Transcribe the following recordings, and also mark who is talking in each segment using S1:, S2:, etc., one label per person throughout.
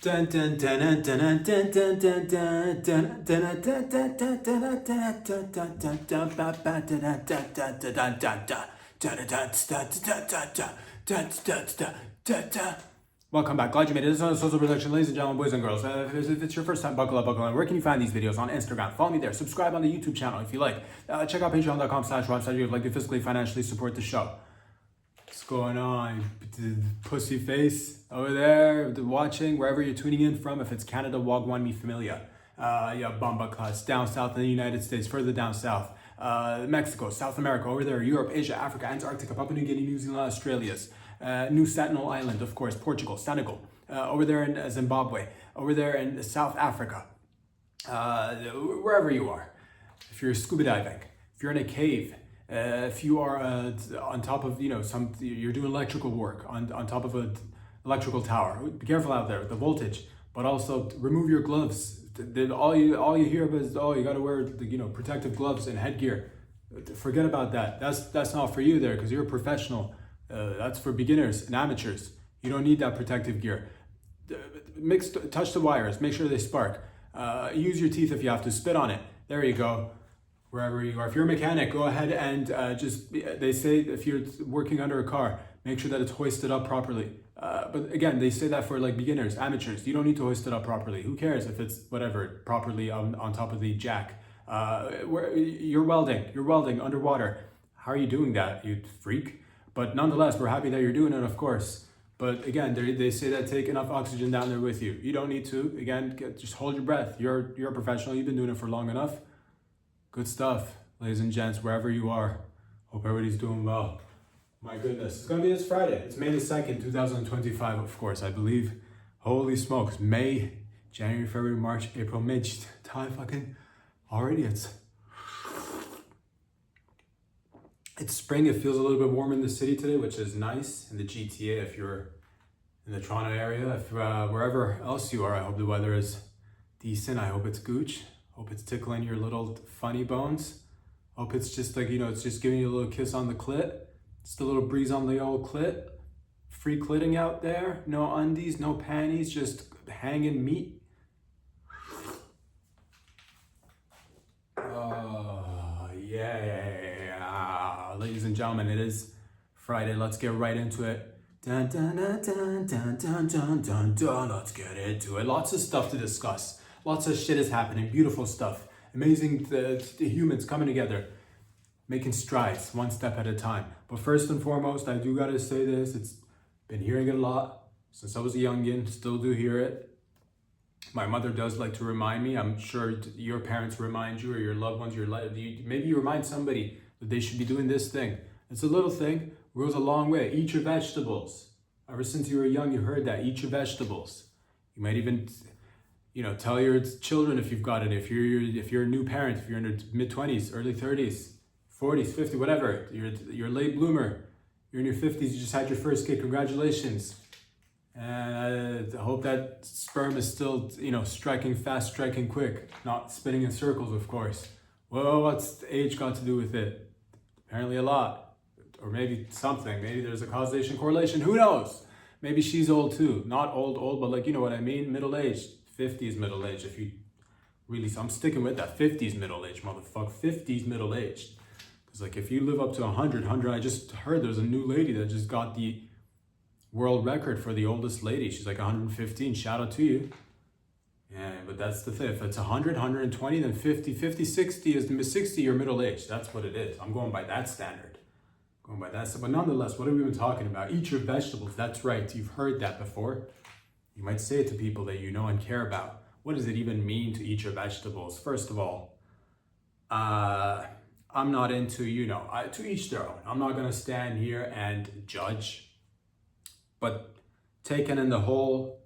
S1: Welcome back. Glad you made it. This is a social production, ladies and gentlemen, boys and girls. If it's your first time, buckle up, buckle on. Where can you find these videos? On Instagram. Follow me there. Subscribe on the YouTube channel if you like. Check out patreon.com/website if you'd like to fiscally, financially support the show. What's going on, pussy face over there, watching, wherever you're tuning in from? If it's Canada, Wagwan mi familia. Bamba class, down south in the United States, further down south. Mexico, South America, over there, Europe, Asia, Africa, Antarctica, Papua New Guinea, New Zealand, Australia's. New Sentinel Island, of course, Portugal, Senegal, over there in Zimbabwe, over there in South Africa, wherever you are. If you're scuba diving, if you're in a cave, if you are on top of, you're doing electrical work on top of an electrical tower, be careful out there with the voltage, but also remove your gloves. All you hear about is, you got to wear protective gloves and headgear. Forget about that. That's not for you there, because you're a professional. That's for beginners and amateurs. You don't need that protective gear. Touch the wires, make sure they spark. Use your teeth if you have to, spit on it. There you go. Wherever you are. If you're a mechanic, go ahead and they say if you're working under a car, make sure that it's hoisted up properly. But again, they say that for like beginners, amateurs. You don't need to hoist it up properly. Who cares if it's whatever, properly on top of the jack. You're welding underwater. How are you doing that, you freak? But nonetheless, we're happy that you're doing it, of course. But again, they say that take enough oxygen down there with you. You don't need to. Again, just hold your breath. You're a professional. You've been doing it for long enough. Good stuff, ladies and gents, wherever you are. Hope everybody's doing well. My goodness, it's gonna be this Friday. It's May the 2nd, 2025, of course, I believe. Holy smokes, May, January, February, March, April, May. Time fucking already. It's spring. It feels a little bit warm in the city today, which is nice. In the GTA, if you're in the Toronto area, if wherever else you are, I hope the weather is decent. I hope it's gooch. Hope it's tickling your little funny bones. Hope it's just like, it's just giving you a little kiss on the clit. Just a little breeze on the old clit. Free clitting out there. No undies, no panties, just hanging meat. Oh, yeah. Ladies and gentlemen, it is Friday. Let's get right into it. Dun, dun, dun, dun, dun, dun, dun, dun, dun. Let's get into it. Lots of stuff to discuss. Lots of shit is happening. Beautiful stuff. Amazing the humans coming together, making strides one step at a time. But first and foremost, I do gotta say this. It's been hearing it a lot since I was a youngin. Still do hear it. My mother does like to remind me. I'm sure your parents remind you, or your loved ones. Maybe you remind somebody that they should be doing this thing. It's a little thing. Goes a long way. Eat your vegetables. Ever since you were young, you heard that. Eat your vegetables. You might even tell your children if you've got it. If you're a new parent, if you're in your mid-20s, early 30s, 40s, 50, whatever, you're a late bloomer, you're in your 50s, you just had your first kid, congratulations. And I hope that sperm is still, striking fast, striking quick, not spinning in circles, of course. Well, what's age got to do with it? Apparently a lot, or maybe something. Maybe there's a causation correlation. Who knows? Maybe she's old too. Not old, but like, you know what I mean? Middle-aged. 50s middle-aged, if you really, so I'm sticking with that. 50s middle-aged, motherfucker. 50s middle-aged. Because like if you live up to 100, I just heard there's a new lady that just got the world record for the oldest lady. She's like 115. Shout out to you. Yeah, but that's the thing. If it's 100, 120, then 50, 60 is 60, you're middle-aged. That's what it is. I'm going by that standard. But nonetheless, what have we been talking about? Eat your vegetables. That's right. You've heard that before. You might say it to people that you know and care about. What does it even mean to eat your vegetables? First of all, I'm not into, to each their own. I'm not going to stand here and judge. But taken in the whole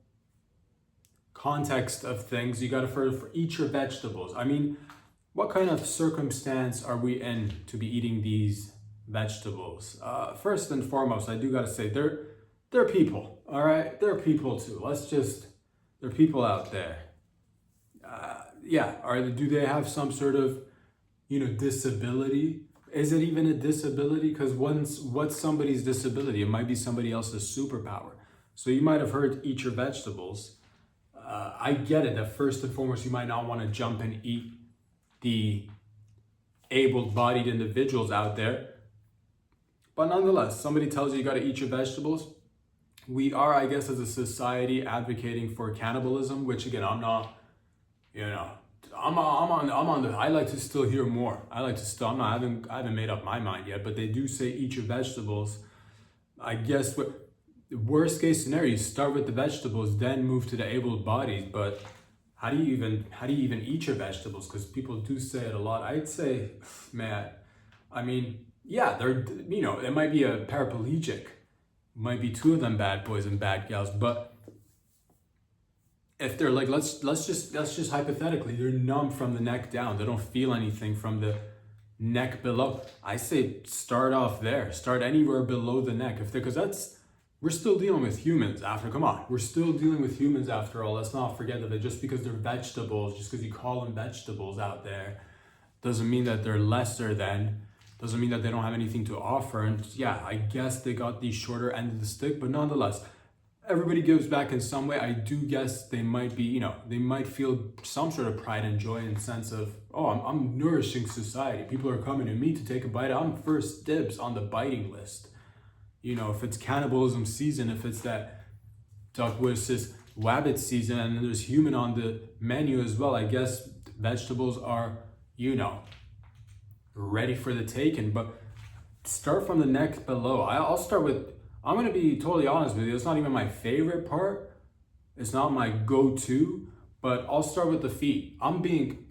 S1: context of things, you got to for eat your vegetables. I mean, what kind of circumstance are we in to be eating these vegetables? First and foremost, I do got to say, they're people, all right? They're people too. They're people out there. Do they have some sort of, disability? Is it even a disability? Because what's somebody's disability? It might be somebody else's superpower. So you might have heard eat your vegetables. I get it that first and foremost, you might not want to jump and eat the able-bodied individuals out there. But nonetheless, somebody tells you got to eat your vegetables. We are, I guess, as a society advocating for cannibalism, which again, I'm not, I'm on the, I like to still hear more. I haven't made up my mind yet, but they do say eat your vegetables. I guess what the worst case scenario, you start with the vegetables, then move to the able-bodied, but how do you even eat your vegetables? Because people do say it a lot. I'd say, man, I mean, yeah, it might be a paraplegic, might be two of them bad boys and bad gals, but if they're like, let's just hypothetically, they're numb from the neck down, they don't feel anything from the neck below. I say start off there, start anywhere below the neck, because we're still dealing with humans we're still dealing with humans after all. Let's not forget that just because they're vegetables, just because you call them vegetables out there, doesn't mean that they're lesser than, doesn't mean that they don't have anything to offer. And yeah, I guess they got the shorter end of the stick, but nonetheless, everybody gives back in some way. I do guess they might be, they might feel some sort of pride and joy in the sense of, oh, I'm nourishing society. People are coming to me to take a bite. I'm first dibs on the biting list. If it's cannibalism season, if it's that Duckwis's wabbit season, and there's human on the menu as well, I guess vegetables are, ready for the taking. But start from the neck below. I'm going to be totally honest with you, it's not even my favorite part. It's not my go-to, but I'll start with the feet. I'm being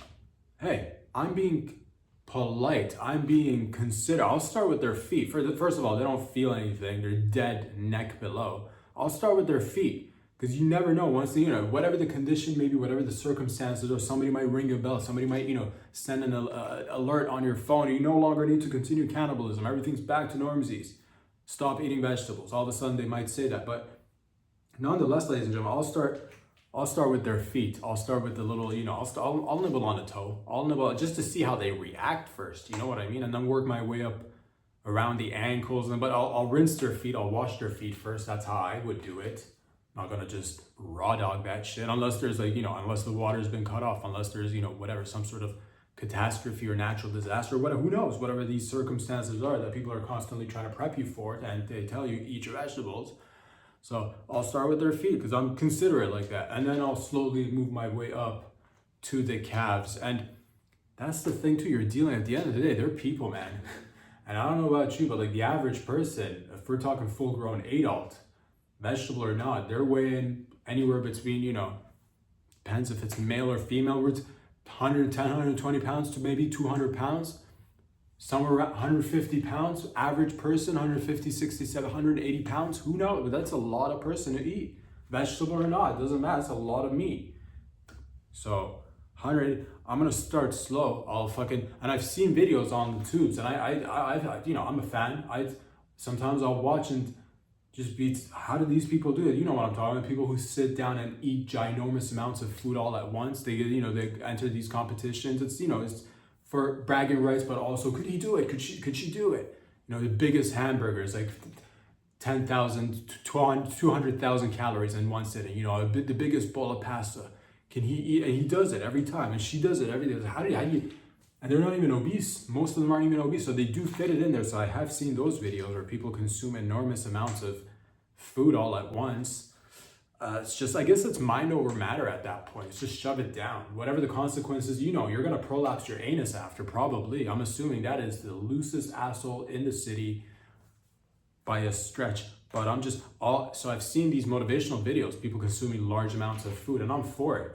S1: polite. I'm being considerate. I'll start with their feet. First of all, they don't feel anything. They're dead neck below. I'll start with their feet, because you never know. Once whatever the condition, maybe whatever the circumstances, or somebody might ring a bell, somebody might send an alert on your phone. You no longer need to continue cannibalism. Everything's back to normsies. Stop eating vegetables. All of a sudden, they might say that, but nonetheless, ladies and gentlemen, I'll start with their feet. I'll start with the little, I'll nibble on a toe. I'll nibble just to see how they react first. You know what I mean? And then work my way up around the ankles. But I'll rinse their feet. I'll wash their feet first. That's how I would do it. I'm not gonna just raw dog that shit unless there's unless the water's been cut off, unless there's whatever, some sort of catastrophe or natural disaster, whatever. Who knows? Whatever these circumstances are that people are constantly trying to prep you for it, and they tell you eat your vegetables. So I'll start with their feet because I'm considerate like that. And then I'll slowly move my way up to the calves. And that's the thing too, you're dealing, at the end of the day, they're people, man. And I don't know about you, but like the average person, if we're talking full grown adult, vegetable or not, they're weighing anywhere between, depends if it's male or female, we're 110, 120 pounds to maybe 200 pounds. Somewhere around 150 pounds, average person, 150, 67, 180 pounds, who knows? But that's a lot of person to eat. Vegetable or not, it doesn't matter, it's a lot of meat. So, 100, I'm gonna start slow. And I've seen videos on the tubes, and I'm a fan. Sometimes I'll watch and just be, how do these people do it? You know what I'm talking about, people who sit down and eat ginormous amounts of food all at once. They enter these competitions. It's for bragging rights, but also, could he do it? Could she do it? The biggest hamburgers, like 10,000, 200,000 calories in one sitting. The biggest bowl of pasta. Can he eat? And he does it every time, and she does it every day. How do you? And they're not even obese. Most of them aren't even obese, so they do fit it in there. So I have seen those videos where people consume enormous amounts of food all at once. It's just, I guess it's mind over matter at that point. It's just shove it down. Whatever the consequences, you're going to prolapse your anus after, probably. I'm assuming that is the loosest asshole in the city by a stretch. But so I've seen these motivational videos, people consuming large amounts of food, and I'm for it.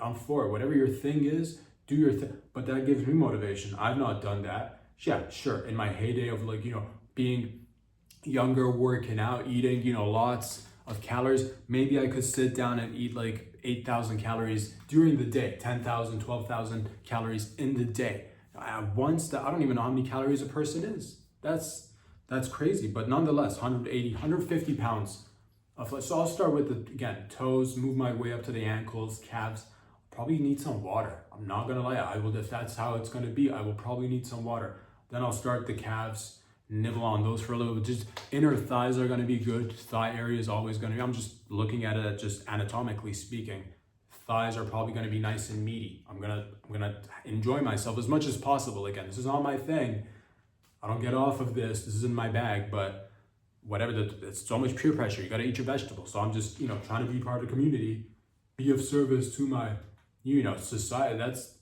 S1: Whatever your thing is, do your thing. But that gives me motivation. I've not done that. Yeah, sure. In my heyday of being younger, working out, eating, lots of calories, maybe I could sit down and eat like 8,000 calories during the day, 10,000, 12,000 calories in the day. I don't even know how many calories a person is. That's crazy, but nonetheless, 180, 150 pounds of flesh. So I'll start with toes, move my way up to the ankles, calves. Probably need some water. I'm not gonna lie, if that's how it's gonna be, I will probably need some water. Then I'll start the calves, nibble on those for a little bit. Just inner thighs are gonna be good. Thigh area is always gonna be, I'm just looking at it just anatomically speaking. thighs are probably going to be nice and meaty. I'm gonna enjoy myself as much as possible. Again, this is not my thing. I don't get off of this. This is in my bag, but whatever. It's so much peer pressure. You got to eat your vegetables. So I'm just trying to be part of the community, be of service to my society. That's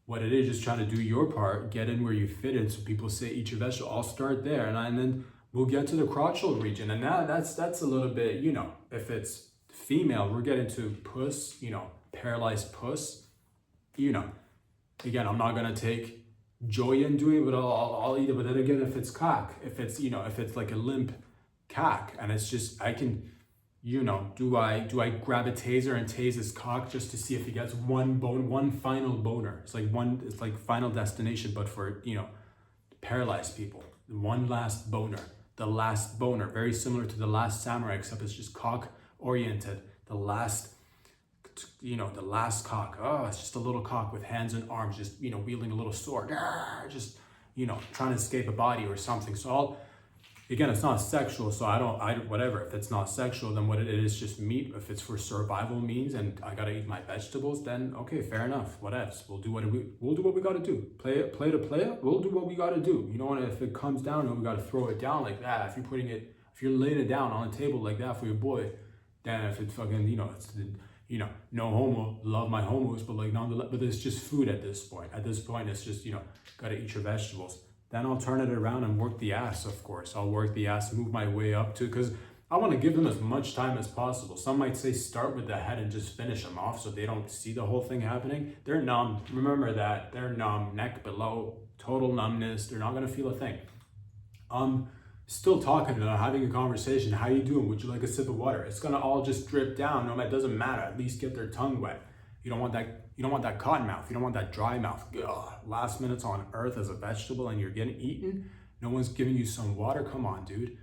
S1: what it is. Just trying to do your part, get in where you fit in. So people say eat your vegetable. I'll start there, and then we'll get to the crotchal region, and now that's a little bit if it's female, we're getting to puss, paralyzed puss, again, I'm not gonna take joy in doing it, but I'll eat it. But then again, if it's cock, if it's like a limp cock, and it's just, I can, do I grab a taser and tase his cock just to see if he gets one final boner? It's like Final Destination, but for, paralyzed people. One last boner, the last boner, very similar to The Last Samurai, except it's just cock oriented. The last cock. Oh, it's just a little cock with hands and arms, just wielding a little sword, just trying to escape a body or something. So again, it's not sexual, so whatever. If it's not sexual, then what it is just meat. If it's for survival means and I gotta eat my vegetables, then okay, fair enough. What else? We'll do what we gotta do. Play it. We'll do what we gotta do. If it comes down and we gotta throw it down like that, if you're laying it down on a table like that for your boy, then if it's fucking, it's no homo, love my homos, but but it's just food at this point. At this point, it's just, gotta eat your vegetables. Then I'll turn it around and work the ass, of course. I'll work the ass, move my way up to, because I want to give them as much time as possible. Some might say start with the head and just finish them off so they don't see the whole thing happening. They're numb. Remember that. They're numb, neck below, total numbness. They're not going to feel a thing. Still talking to them, having a conversation. How you doing? Would you like a sip of water? It's going to all just drip down. No, it doesn't matter. At least get their tongue wet. You don't want that cotton mouth. You don't want that dry mouth. Ugh, last minutes on earth as a vegetable and you're getting eaten. No one's giving you some water. Come on, dude.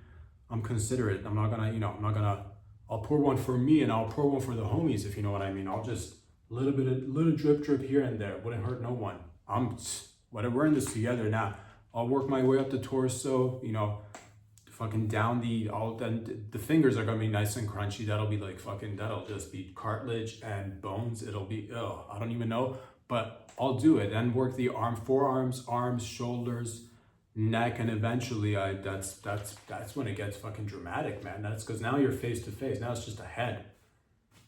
S1: I'm considerate. I'm not gonna, I'll pour one for me and I'll pour one for the homies, if you know what I mean. I'll just, little drip here and there. Wouldn't hurt no one. We're in this together now. I'll work my way up the torso, fucking down then the fingers are gonna be nice and crunchy. That'll be like that'll just be cartilage and bones. It'll be, I don't even know, but I'll do it. Then work the forearms, arms, shoulders, neck, and eventually that's when it gets fucking dramatic, man. That's because now you're face to face. Now it's just a head.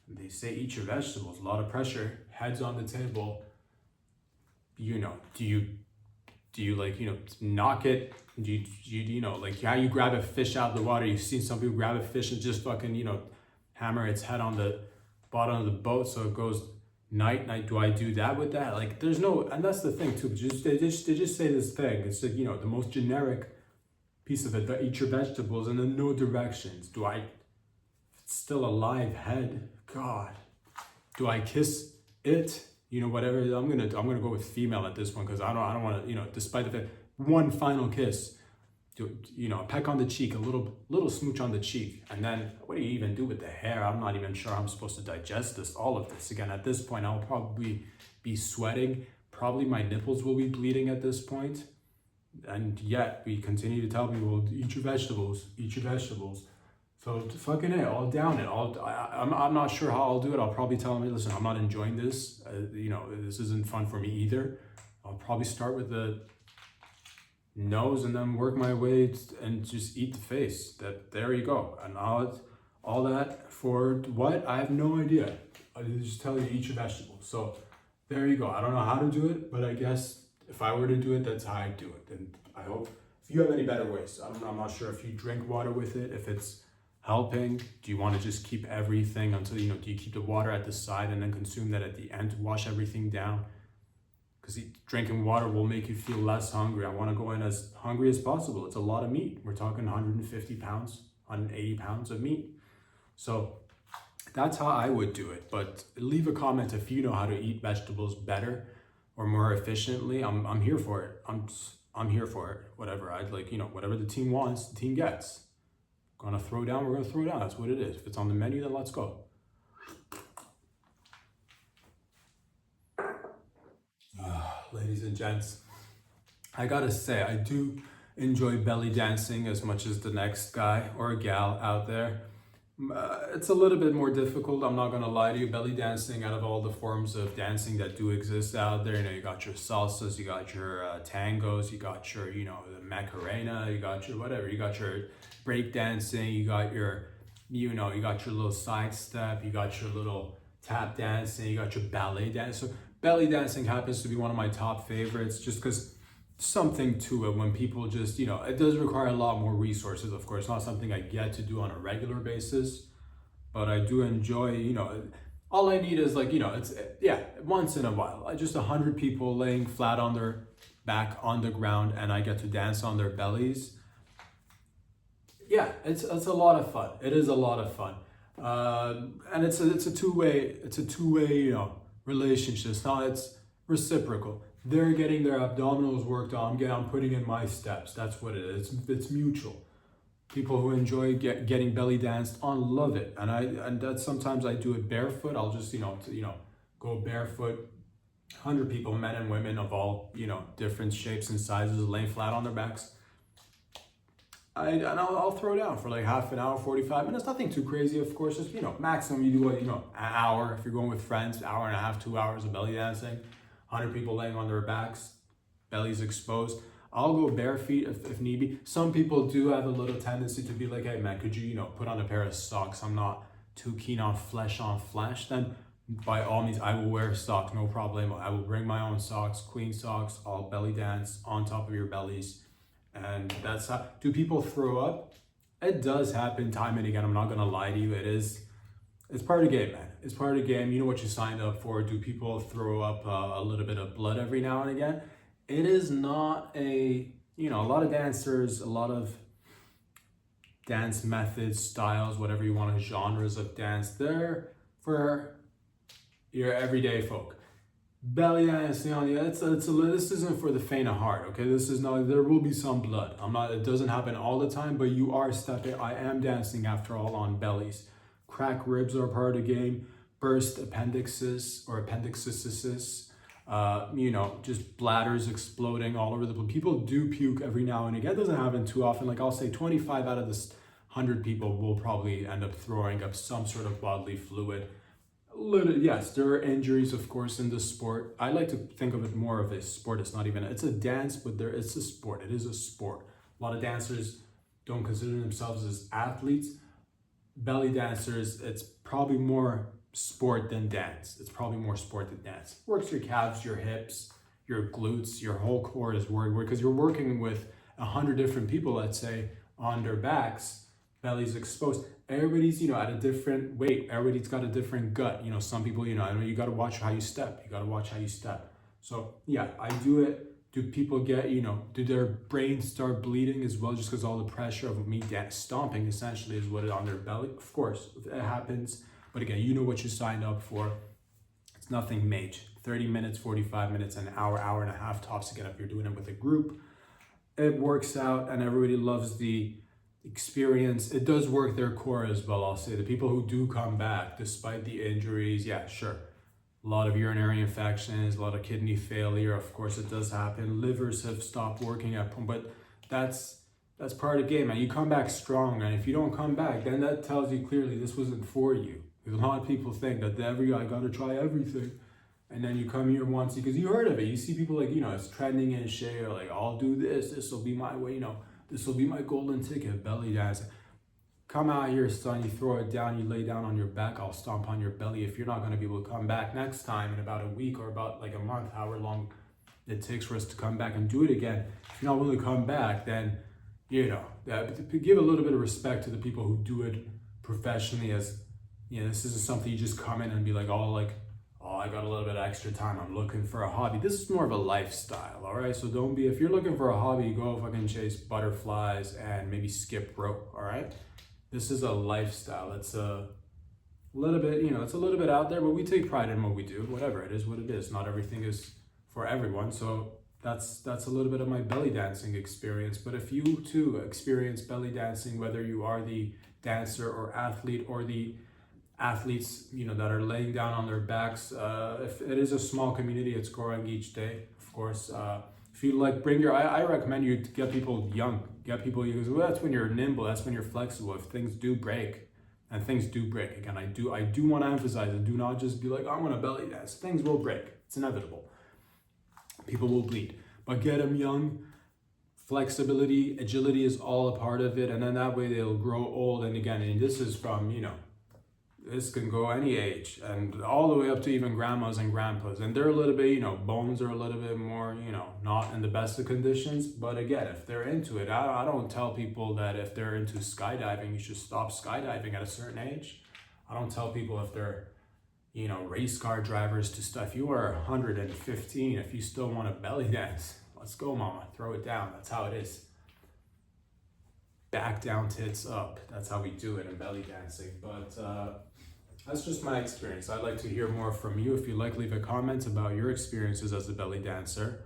S1: And they say eat your vegetables. A lot of pressure. Heads on the table. Do you knock it? Do you like how you grab a fish out of the water? You've seen some people grab a fish and just fucking, hammer its head on the bottom of the boat so it goes night. Do I do that with that? Like there's no, and that's the thing too. They just say this thing. It's like, the most generic piece of it, eat your vegetables, and then no directions. It's still a live head. God, do I kiss it? Whatever. I'm gonna go with female at this one because I don't want to, despite the fact, one final kiss, a peck on the cheek, a little smooch on the cheek, and then what do you even do with the hair? I'm not even sure I'm supposed to digest all of this. Again, at this point, I'll probably be sweating. Probably my nipples will be bleeding at this point, and yet we continue to tell people, eat your vegetables, eat your vegetables. So fucking it, I'll down it. I'm not sure how I'll do it. I'll probably tell them, hey, listen, I'm not enjoying this. This isn't fun for me either. I'll probably start with the nose and then work my way and just eat the face. There you go. And all that for what? I have no idea. I just tell you, eat your vegetables. So there you go. I don't know how to do it, but I guess if I were to do it, that's how I do it. And I hope if you have any better ways. I'm not sure if you drink water with it, if it's helping. Do you want to just keep everything until, do you keep the water at the side and then consume that at the end to wash everything down? Because drinking water will make you feel less hungry. I want to go in as hungry as possible. It's a lot of meat. We're talking 150 pounds, 180 pounds of meat. So that's how I would do it. But leave a comment if you know how to eat vegetables better or more efficiently. I'm here for it. I'm here for it. Whatever whatever the team wants, the team gets. Gonna throw down, we're gonna throw down. That's what it is. If it's on the menu, then let's go. Ladies and gents, I gotta say, I do enjoy belly dancing as much as the next guy or gal out there. It's a little bit more difficult. I'm not gonna lie to you. Belly dancing, out of all the forms of dancing that do exist out there, you got your salsas, you got your tangos, you got your, the macarena, you got your whatever, you got your break dancing, you got your, you got your little side step, you got your little tap dancing, you got your ballet dance. So belly dancing happens to be one of my top favorites, just because something to it when people just, it does require a lot more resources, of course. Not something I get to do on a regular basis, but I do enjoy, all I need is once in a while, just 100 people laying flat on their back on the ground and I get to dance on their bellies. Yeah, it's a lot of fun. It is a lot of fun. And it's a two-way, relationship. It's reciprocal. They're getting their abdominals worked on. I'm putting in my steps. That's what it is. It's mutual. People who enjoy getting belly danced on love it, and that sometimes I do it barefoot. I'll just go barefoot. 100 people, men and women of all different shapes and sizes, laying flat on their backs. I'll throw down for like half an hour, 45 minutes. Nothing too crazy, of course. Just maximum you do an hour if you're going with friends. Hour and a half, 2 hours of belly dancing. 100 people laying on their backs, bellies exposed. I'll go bare feet if need be. Some people do have a little tendency to be like, hey man, could you, put on a pair of socks? I'm not too keen on flesh. Then by all means, I will wear socks, no problem. I will bring my own socks, queen socks. I'll belly dance on top of your bellies. And that's how, do people throw up? It does happen time and again. I'm not gonna lie to you. It's part of the game, man. It's part of the game. You know what you signed up for. Do people throw up a little bit of blood every now and again? It is not a lot of dancers, a lot of dance methods, styles, whatever you want, genres of dance. They're for your everyday folk. Belly dancing on this isn't for the faint of heart, okay? This is not, there will be some blood. It doesn't happen all the time, but you are stepping, I am dancing after all on bellies. Cracked ribs are part of the game, burst appendixes or appendicitis, just bladders exploding all over the place. People do puke every now and again. It doesn't happen too often. Like I'll say 25 out of this 100 people will probably end up throwing up some sort of bodily fluid. Yes, there are injuries, of course, in the sport. I like to think of it more of a sport. It's a dance, but it's a sport. It is a sport. A lot of dancers don't consider themselves as athletes. Belly dancers, it's probably more sport than dance. Works your calves, your hips, your glutes, your whole core is working because you're working with 100 different people, let's say, on their backs, bellies exposed. Everybody's, at a different weight. Everybody's got a different gut. Some people, you got to watch how you step. So yeah, I do it. Do people get, do their brains start bleeding as well just because all the pressure of me stomping essentially is what is on their belly? Of course, it happens. But again, you know what you signed up for. It's nothing major. 30 minutes, 45 minutes, an hour, hour and a half tops again if you're doing it with a group. It works out and everybody loves the experience. It does work their core as well, I'll say. The people who do come back despite the injuries, yeah, sure. A lot of urinary infections, a lot of kidney failure, of course it does happen. Livers have stopped working at home, but that's part of the game, man. You come back strong, and if you don't come back, then that tells you clearly this wasn't for you. Because a lot of people think that I gotta try everything. And then you come here once, because you heard of it. You see people like, it's trending and shit, or like, I'll do this will be my way, this will be my golden ticket, belly dancing. Come out here, son, you throw it down, you lay down on your back, I'll stomp on your belly. If you're not gonna be able to come back next time in about a week or about like a month, however long it takes for us to come back and do it again, if you're not willing to come back, then, give a little bit of respect to the people who do it professionally as, this isn't something you just come in and be like, oh, I got a little bit of extra time, I'm looking for a hobby. This is more of a lifestyle, all right? So if you're looking for a hobby, go fucking chase butterflies and maybe skip rope, all right? This is a lifestyle. It's a little bit, it's a little bit out there, but we take pride in what we do. Whatever, it is what it is. Not everything is for everyone. So that's a little bit of my belly dancing experience. But if you too experience belly dancing, whether you are the dancer or athlete or the athletes, that are laying down on their backs, if it is a small community, it's growing each day, of course. If you I recommend you to get people young, because that's when you're nimble, that's when you're flexible. If things do break, and things do break. Again, I do want to emphasize it. Do not just be like, I'm gonna belly dance. Things will break. It's inevitable. People will bleed, but get them young. Flexibility, agility is all a part of it, and then that way they'll grow old. And again, and this is from, this can go any age, and all the way up to even grandmas and grandpas. And they're a little bit, bones are a little bit more, not in the best of conditions. But again, if they're into it, I don't tell people that if they're into skydiving, you should stop skydiving at a certain age. I don't tell people if they're, race car drivers to stuff. If you are 115, if you still want to belly dance, let's go, mama. Throw it down. That's how it is. Back down, tits up. That's how we do it in belly dancing. But that's just my experience. I'd like to hear more from you. If you'd like, leave a comment about your experiences as a belly dancer.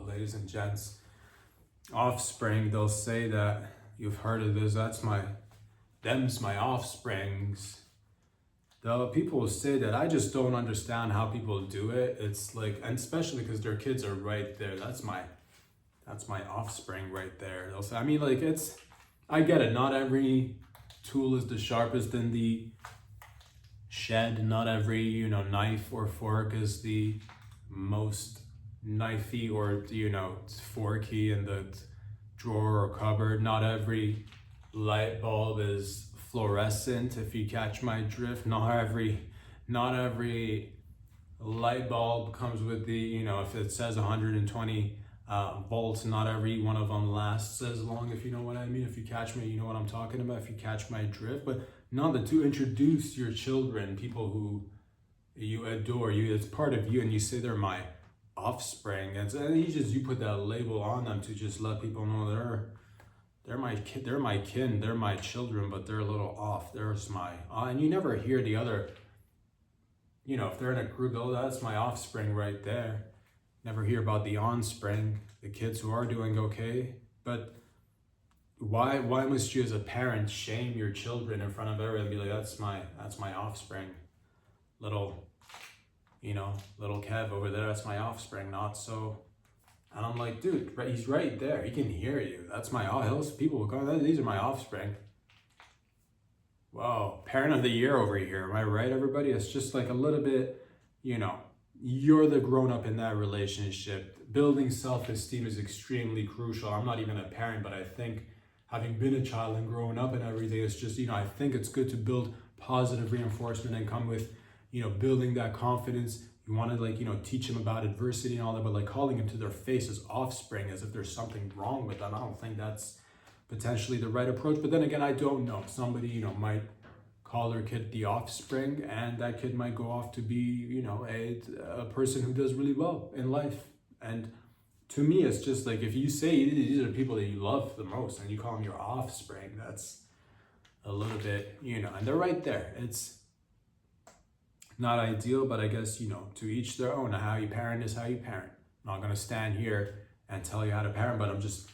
S1: Ladies and gents, offspring, they'll say that, you've heard of this, them's my offsprings. The people will say that. I just don't understand how people do it. It's like, and especially because their kids are right there. That's my offspring right there. They'll say, I get it. Not every tool is the sharpest in the shed. Not every, knife or fork is the most knifey or, forky in the drawer or cupboard. Not every light bulb is fluorescent, if you catch my drift. Not every light bulb comes with the, if it says 120 volts, not every one of them lasts as long, if you know what I mean. If you catch me, you know what I'm talking about, if you catch my drift. But not to introduce your children, people who you adore, it's part of you, and you say they're my offspring, and you put that label on them to just let people know they're my kin, they're my children, but they're a little off. There's my, and you never hear the other, if they're in a group, oh, that's my offspring right there. Never hear about the onspring, the kids who are doing okay. But why must you as a parent shame your children in front of everyone and be like, that's my offspring, little Kev over there, that's my offspring, not so. And I'm like, dude, he's right there. He can hear you. That's my people will go, these are my offspring. Whoa, parent of the year over here. Am I right, everybody? It's just like a little bit, you're the grown up in that relationship. Building self-esteem is extremely crucial. I'm not even a parent, but I think having been a child and growing up and everything, it's just, I think it's good to build positive reinforcement and come with, building that confidence. You want to teach them about adversity and all that, but calling them to their face as offspring as if there's something wrong with them, I don't think that's potentially the right approach. But then again, I don't know. Somebody, might call their kid the offspring, and that kid might go off to be, a person who does really well in life. And to me, it's just like, if you say these are the people that you love the most and you call them your offspring, that's a little bit, and they're right there. It's not ideal, but I guess, to each their own. How you parent is how you parent. I'm not going to stand here and tell you how to parent, but it's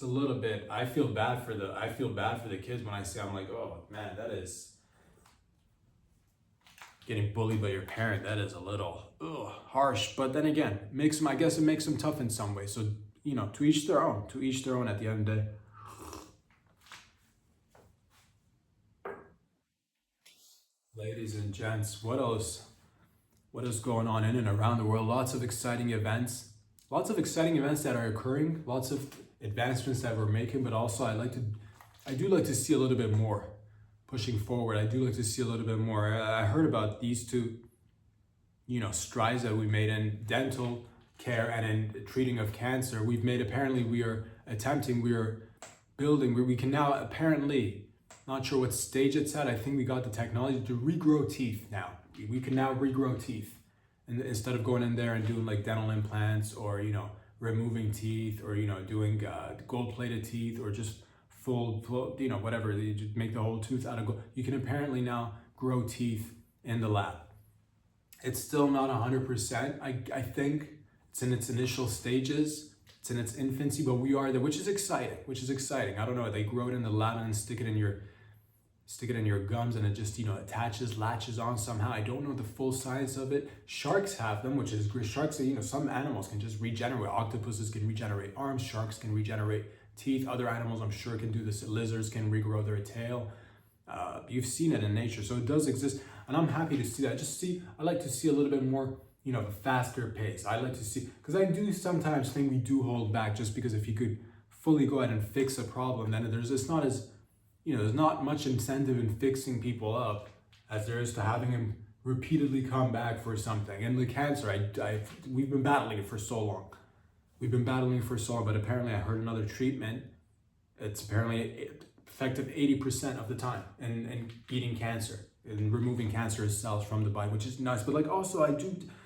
S1: a little bit, I feel bad for the kids when I say, I'm like, oh man, that is getting bullied by your parent. That is a little harsh, but then again, I guess it makes them tough in some way. So, to each their own, at the end of the day. Ladies and gents, what is going on in and around the world? Lots of exciting events that are occurring, lots of advancements that we're making, but also I do like to see a little bit more pushing forward. I do like to see a little bit more. I heard about these two, strides that we made in dental care and in treating of cancer. We are building where we can now apparently, not sure what stage it's at. I think we got the technology to regrow teeth now. We can now regrow teeth, and instead of going in there and doing dental implants or, removing teeth or, doing gold-plated teeth or just full, whatever, you just make the whole tooth out of gold. You can apparently now grow teeth in the lab. It's still not 100%. I think it's in its initial stages. It's in its infancy, but we are there, which is exciting. I don't know, they grow it in the lab and stick it in your stick it in your gums and it just, attaches, latches on somehow. I don't know the full science of it. Sharks have them, which is great. Sharks, some animals can just regenerate. Octopuses can regenerate arms. Sharks can regenerate teeth. Other animals, I'm sure, can do this. Lizards can regrow their tail. You've seen it in nature, so it does exist. And I'm happy to see that. I like to see a little bit more, a faster pace. I like to see, because I do sometimes think we do hold back, just because if you could fully go ahead and fix a problem, then there's not much incentive in fixing people up as there is to having them repeatedly come back for something. And the cancer, we've been battling it for so long. But apparently I heard another treatment. It's apparently effective 80% of the time in beating cancer and removing cancerous cells from the body, which is nice. But like also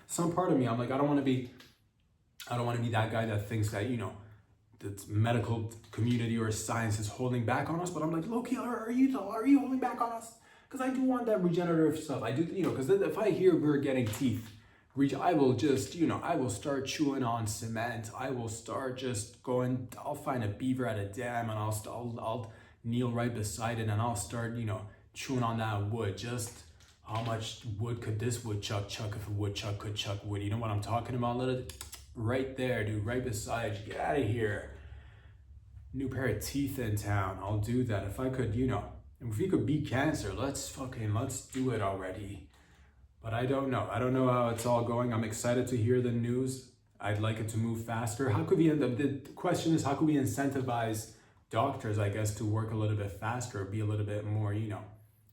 S1: some part of me, I'm like, I don't want to be that guy that thinks that, the medical community or science is holding back on us, but I'm like, low-key, are you holding back on us? Because I do want that regenerative stuff. I do, because if I hear we're getting teeth, I will just, I will start chewing on cement. I will start just going, I'll find a beaver at a dam and I'll kneel right beside it and I'll start, chewing on that wood. Just how much wood could this woodchuck chuck if a woodchuck could chuck wood? You know what I'm talking about? Right there, dude, right beside you. Get out of here. New pair of teeth in town. I'll do that. If I could, if we could beat cancer, let's do it already. But I don't know. I don't know how it's all going. I'm excited to hear the news. I'd like it to move faster. The question is, how could we incentivize doctors, I guess, to work a little bit faster, be a little bit more,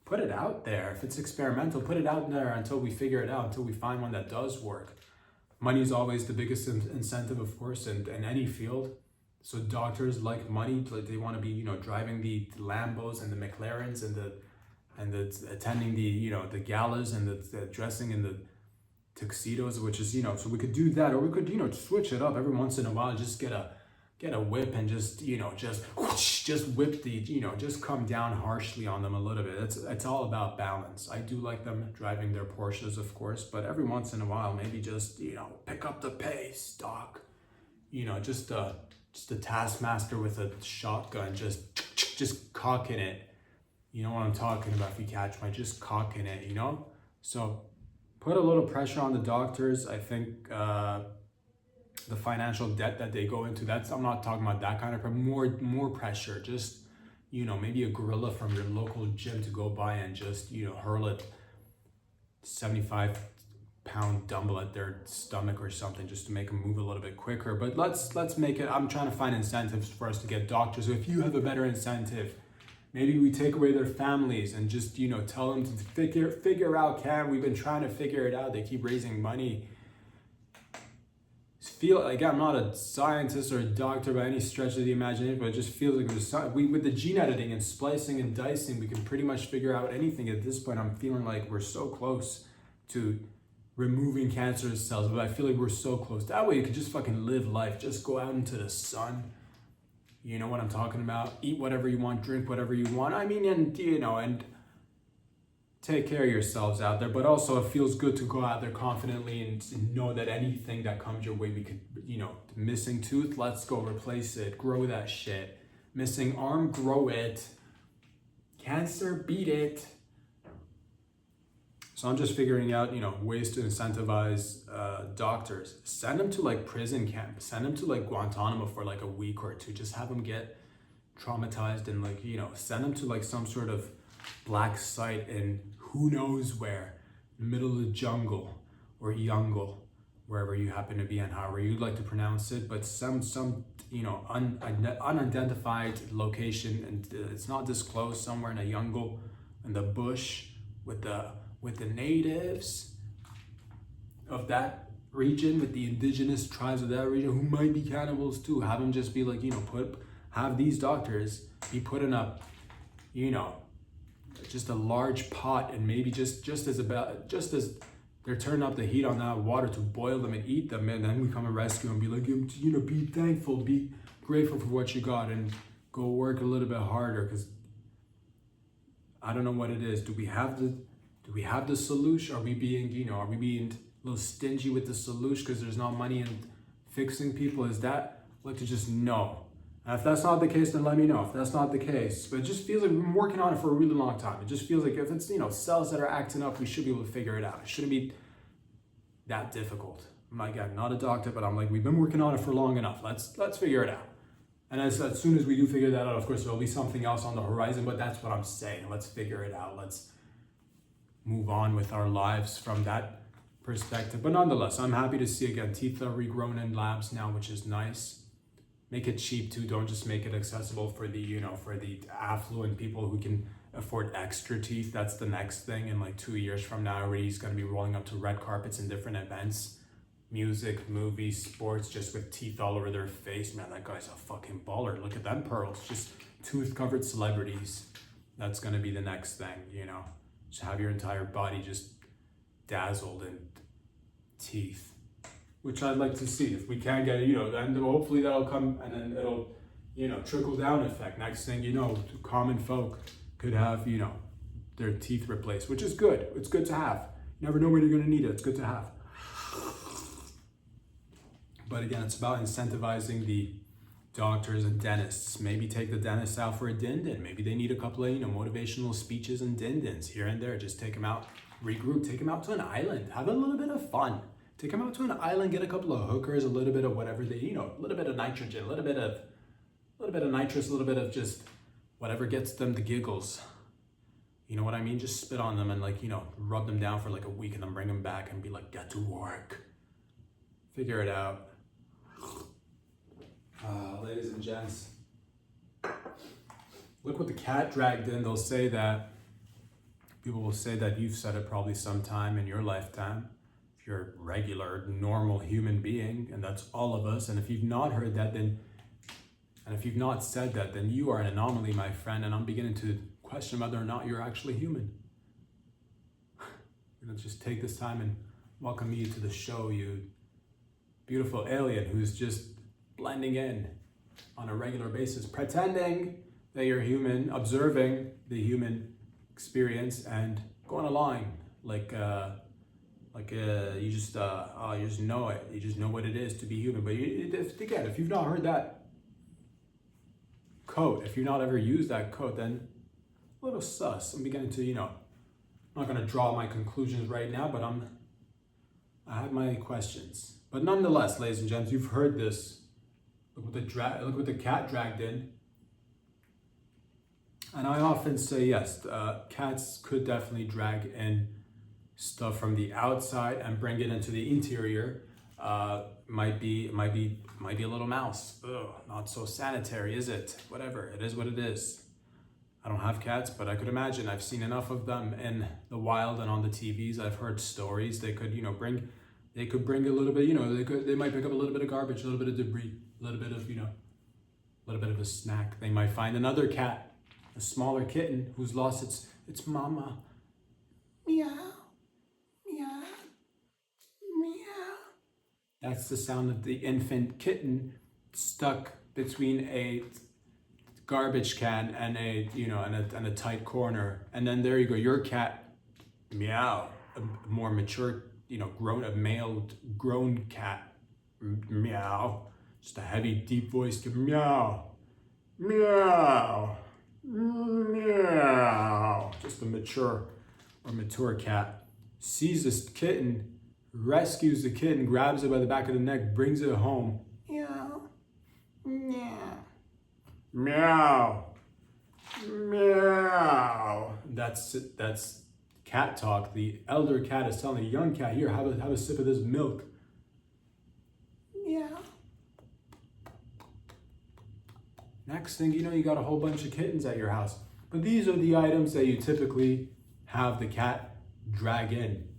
S1: put it out there. If it's experimental, put it out there until we figure it out, until we find one that does work. Money is always the biggest incentive, of course, in any field. So doctors like money. They want to be, driving the Lambos and the McLarens and the attending the, the galas and the dressing in the tuxedos, which is, so we could do that, or we could, switch it up every once in a while. Just get a whip and just whip the, just come down harshly on them a little bit. It's all about balance. I do like them driving their Porsches, of course, but every once in a while, maybe just, pick up the pace, doc. Just a taskmaster with a shotgun, just cocking it. You know what I'm talking about, if you catch my, just cocking it, So put a little pressure on the doctors. I think, the financial debt that they go into, I'm not talking about that kind of, more pressure. Just, maybe a gorilla from your local gym to go by and just, hurl it 75-pound dumbbell at their stomach or something, just to make them move a little bit quicker. But let's make it, I'm trying to find incentives for us to get doctors. So if you have a better incentive, maybe we take away their families and just, tell them to figure out, we've been trying to figure it out. They keep raising money. Feel like, I'm not a scientist or a doctor by any stretch of the imagination, but it just feels like with the gene editing and splicing and dicing, we can pretty much figure out anything at this point. I'm feeling like we're so close to removing cancerous cells, but I feel like we're so close. That way you can just fucking live life. Just go out into the sun. You know what I'm talking about? Eat whatever you want, drink whatever you want. I mean, and take care of yourselves out there, but also it feels good to go out there confidently and know that anything that comes your way, we could, missing tooth, let's go replace it, grow that shit. Missing arm, grow it. Cancer, beat it. So I'm just figuring out, ways to incentivize doctors. Send them to like prison camp. Send them to like Guantanamo for like a week or two. Just have them get traumatized and like, send them to like some sort of black site in who knows where, in the middle of the jungle or jungle, wherever you happen to be and however you'd like to pronounce it, but some unidentified location, and it's not disclosed, somewhere in a jungle, in the bush, with the natives of that region, with the indigenous tribes of that region who might be cannibals too. Have them just be like, have these doctors be putting up, just a large pot, and maybe just as they're turning up the heat on that water to boil them and eat them, and then we come and rescue them, be like, be thankful, be grateful for what you got, and go work a little bit harder, because I don't know what it is. Do we have the solution? Are we being, a little stingy with the solution because there's not money in fixing people? Is that, I'd like to just know. And if that's not the case, then let me know. If that's not the case, but it just feels like we've been working on it for a really long time. It just feels like if it's, cells that are acting up, we should be able to figure it out. It shouldn't be that difficult. My God, not a doctor, but I'm like, we've been working on it for long enough. Let's figure it out. And as soon as we do figure that out, of course, there'll be something else on the horizon, but that's what I'm saying. Let's figure it out. Let's move on with our lives from that perspective. But nonetheless, I'm happy to see, again, teeth are regrown in labs now, which is nice. Make it cheap too. Don't just make it accessible for the, for the affluent people who can afford extra teeth. That's the next thing. In like 2 years from now, everybody's going to be rolling up to red carpets in different events. Music, movies, sports, just with teeth all over their face. Man, that guy's a fucking baller. Look at them pearls. Just tooth-covered celebrities. That's going to be the next thing, Just have your entire body just dazzled in teeth. Which I'd like to see. If we can get it, and hopefully that'll come, and then it'll, trickle down effect. Next thing you know, common folk could have, their teeth replaced, which is good. It's good to have. You never know when you're going to need it. It's good to have. But again, it's about incentivizing the doctors and dentists. Maybe take the dentists out for a din-din. Maybe they need a couple of, motivational speeches and din-dins here and there. Just take them out, regroup, take them out to an island. Have a little bit of fun. Take them out to an island, get a couple of hookers, a little bit of whatever they, a little bit of nitrogen, a little bit of nitrous, a little bit of just whatever gets them the giggles. You know what I mean? Just spit on them and rub them down for like a week and then bring them back and be like, get to work. Figure it out. Ladies and gents, look what the cat dragged in. They'll say that, people will say that you've said it probably sometime in your lifetime. If you're a regular, normal human being, and that's all of us. And if you've not heard that, and if you've not said that, then you are an anomaly, my friend. And I'm beginning to question whether or not you're actually human. I'm gonna just take this time and welcome you to the show, you beautiful alien who's just blending in on a regular basis, pretending that you're human, observing the human experience and going along like you just know it. You just know what it is to be human. But if you've not heard that quote, if you've not ever used that quote, then a little sus. I'm beginning to, I'm not going to draw my conclusions right now, but I have my questions. But nonetheless, ladies and gents, you've heard this. Look what the cat dragged in. And I often say yes, cats could definitely drag in stuff from the outside and bring it into the interior. Might be a little mouse. Ugh, not so sanitary, is it? Whatever, it is what it is. I don't have cats, but I could imagine. I've seen enough of them in the wild and on the TVs. I've heard stories. They could, bring a little bit. They might pick up a little bit of garbage, a little bit of debris, a little bit of, a little bit of a snack. They might find another cat, a smaller kitten who's lost its mama. Meow, meow, meow. That's the sound of the infant kitten stuck between a garbage can and a tight corner. And then there you go, your cat, meow, a more mature, grown cat, meow. Just a heavy, deep voiced meow, meow, meow. Just a mature cat sees this kitten, rescues the kitten, grabs it by the back of the neck, brings it home. Meow, meow, meow, meow. That's cat talk. The elder cat is telling the young cat, here, have a sip of this milk. Meow. Next thing you know, you got a whole bunch of kittens at your house. But these are the items that you typically have the cat drag in.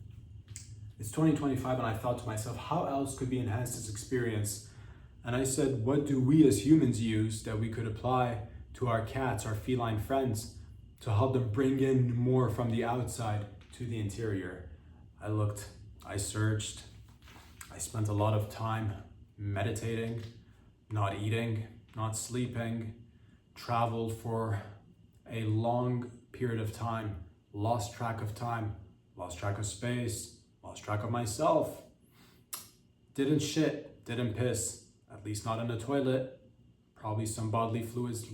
S1: It's 2025 and I thought to myself, how else could we enhance this experience? And I said, what do we as humans use that we could apply to our cats, our feline friends, to help them bring in more from the outside to the interior? I looked, I searched, I spent a lot of time meditating, not eating, not sleeping, traveled for a long period of time, lost track of time, lost track of space, lost track of myself. Didn't shit, didn't piss, at least not in the toilet. probably some bodily fluids.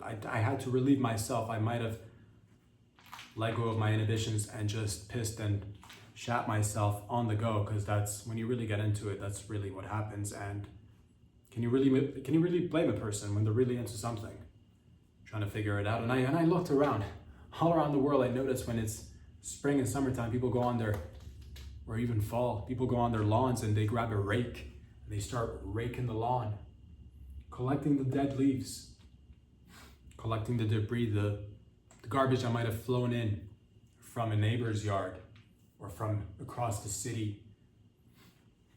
S1: I had to relieve myself. I might have let go of my inhibitions and just pissed and shat myself on the go, because that's when you really get into it, that's really what happens. And can you really blame a person when they're really into something, trying to figure it out? And I looked around, all around the world. I noticed when it's spring and summertime, people go on their, or even fall, people go on their lawns and they grab a rake and they start raking the lawn, collecting the dead leaves, collecting the debris, the garbage that might have flown in from a neighbor's yard or from across the city.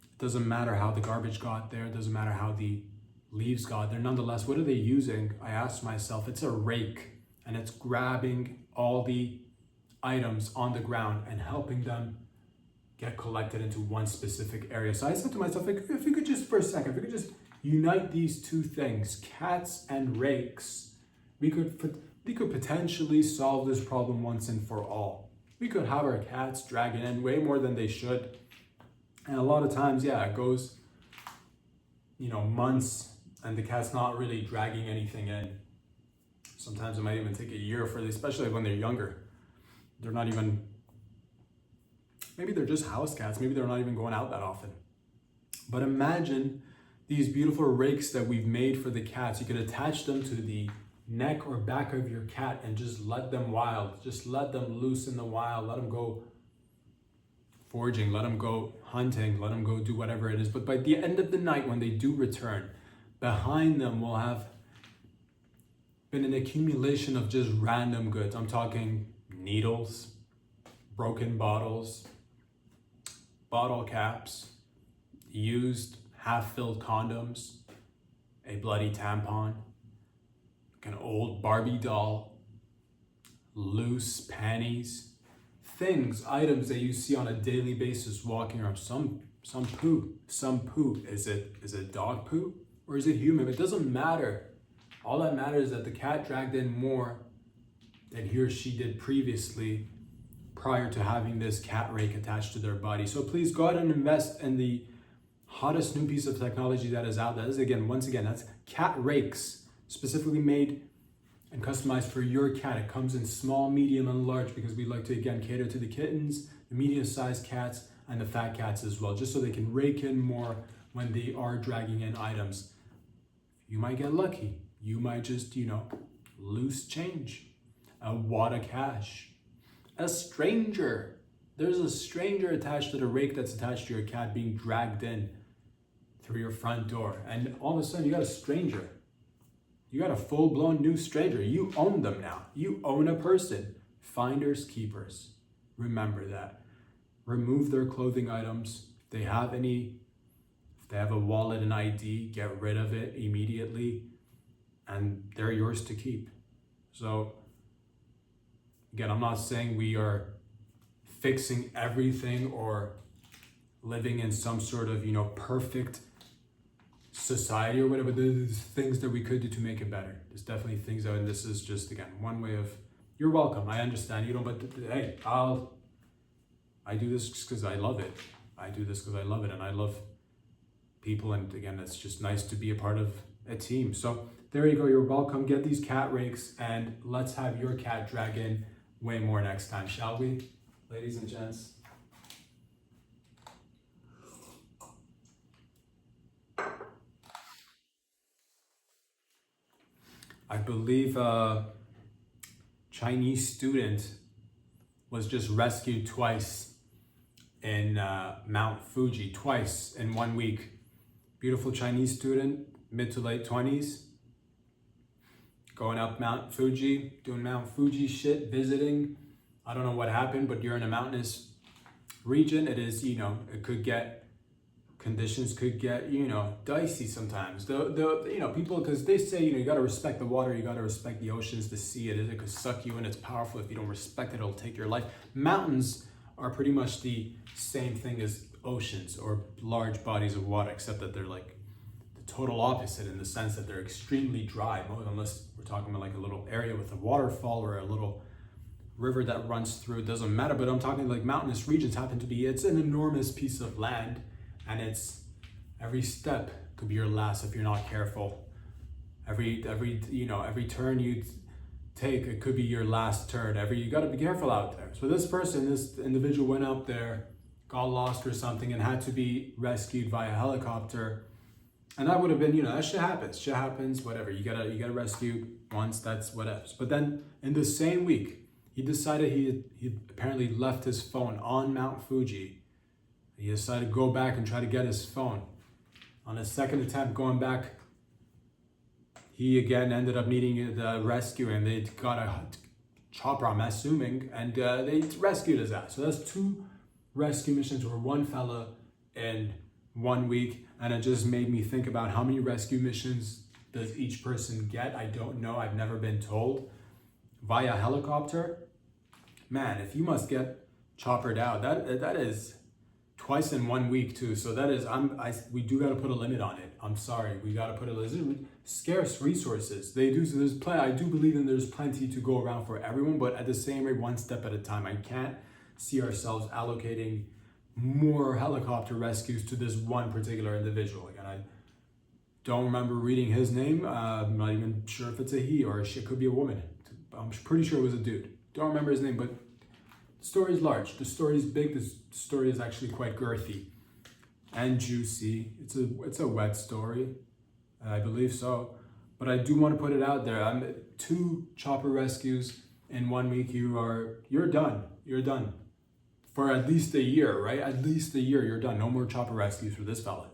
S1: It doesn't matter how the garbage got there, it doesn't matter how the leaves got there. Nonetheless, what are they using? I asked myself. It's a rake, and it's grabbing all the items on the ground and helping them get collected into one specific area. So I said to myself, if we could just, for a second, if we could just unite these two things, cats and rakes, we could potentially solve this problem once and for all. We could have our cats dragging in way more than they should. And a lot of times, yeah, it goes, months, and the cat's not really dragging anything in. Sometimes it might even take a year for them, especially when they're younger. They're not even, maybe they're just house cats. Maybe they're not even going out that often. But imagine these beautiful rakes that we've made for the cats. You could attach them to the neck or back of your cat and just let them wild. Just let them loose in the wild. Let them go foraging. Let them go hunting. Let them go do whatever it is. But by the end of the night, when they do return, behind them will have been an accumulation of just random goods. I'm talking needles, broken bottles, bottle caps, used half-filled condoms, a bloody tampon, an old Barbie doll, loose panties, things, items that you see on a daily basis walking around. Some poo. Is it dog poo or is it human? It doesn't matter. All that matters is that the cat dragged in more than he or she did previously prior to having this cat rake attached to their body. So please go ahead and invest in the hottest new piece of technology that is out there. Once again, that's cat rakes, specifically made and customized for your cat. It comes in small, medium, and large because we like to, again, cater to the kittens, the medium-sized cats, and the fat cats as well, just so they can rake in more when they are dragging in items. You might get lucky. You might just, loose change, a wad of cash, a stranger. There's a stranger attached to the rake that's attached to your cat being dragged in through your front door. And all of a sudden you got a stranger. You got a full-blown new stranger. You own them now. You own a person. Finders, keepers. Remember that. Remove their clothing items. If they have a wallet and ID, get rid of it immediately. And they're yours to keep. So, again, I'm not saying we are fixing everything or living in some sort of, perfect society or whatever. There's things that we could do to make it better. There's definitely things that, and this is just, again, one way of, you're welcome. I understand, but hey, I do this because I love it. I do this because I love it, and I love people, and again, it's just nice to be a part of a team. So there you go, you're welcome. Get these cat rakes, and let's have your cat drag in way more next time, shall we? Ladies and gents. I believe a Chinese student was just rescued twice in Mount Fuji, twice in 1 week. Beautiful Chinese student, mid to late 20s, going up Mount Fuji, doing Mount Fuji shit, visiting. I don't know what happened, but you're in a mountainous region. It is, conditions could get, dicey sometimes. People, because they say, you got to respect the water, you got to respect the oceans, the sea. It could suck you in, it's powerful. If you don't respect it, it'll take your life. Mountains are pretty much the same thing as oceans or large bodies of water, except that they're like the total opposite in the sense that they're extremely dry, unless we're talking about like a little area with a waterfall or a little river that runs through. It doesn't matter, but I'm talking like mountainous regions happen to be, it's an enormous piece of land, and it's every step could be your last if you're not careful. Every turn you take, it could be your last turn. You got to be careful out there. So this individual went up there, got lost or something, and had to be rescued via helicopter. And that would have been, that shit happens, whatever. You gotta rescue once, that's whatever. But then in the same week, he decided he apparently left his phone on Mount Fuji. He decided to go back and try to get his phone. On his second attempt going back, he again ended up needing the rescue, and they got a chopper, I'm assuming, and they rescued his ass. So that's 2 rescue missions for one fella in 1 week. And it just made me think about how many rescue missions does each person get. I don't know, I've never been told. Via helicopter, man, if you must get choppered out, that is twice in 1 week too. So that is, we do got to put a limit on it. I'm sorry, we got to put a limit. Scarce resources. They do, so there's plenty. I do believe there's plenty to go around for everyone, but at the same rate, one step at a time. I can't see ourselves allocating more helicopter rescues to this one particular individual. Again, I don't remember reading his name. I'm not even sure if it's a he or it could be a woman. I'm pretty sure it was a dude. Don't remember his name, but the story is large. The story is big. The story is actually quite girthy and juicy. It's a wet story, I believe so. But I do want to put it out there. 2 chopper rescues in 1 week. You're done. You're done. For at least a year, right? At least a year, you're done. No more chopper rescues for this fella.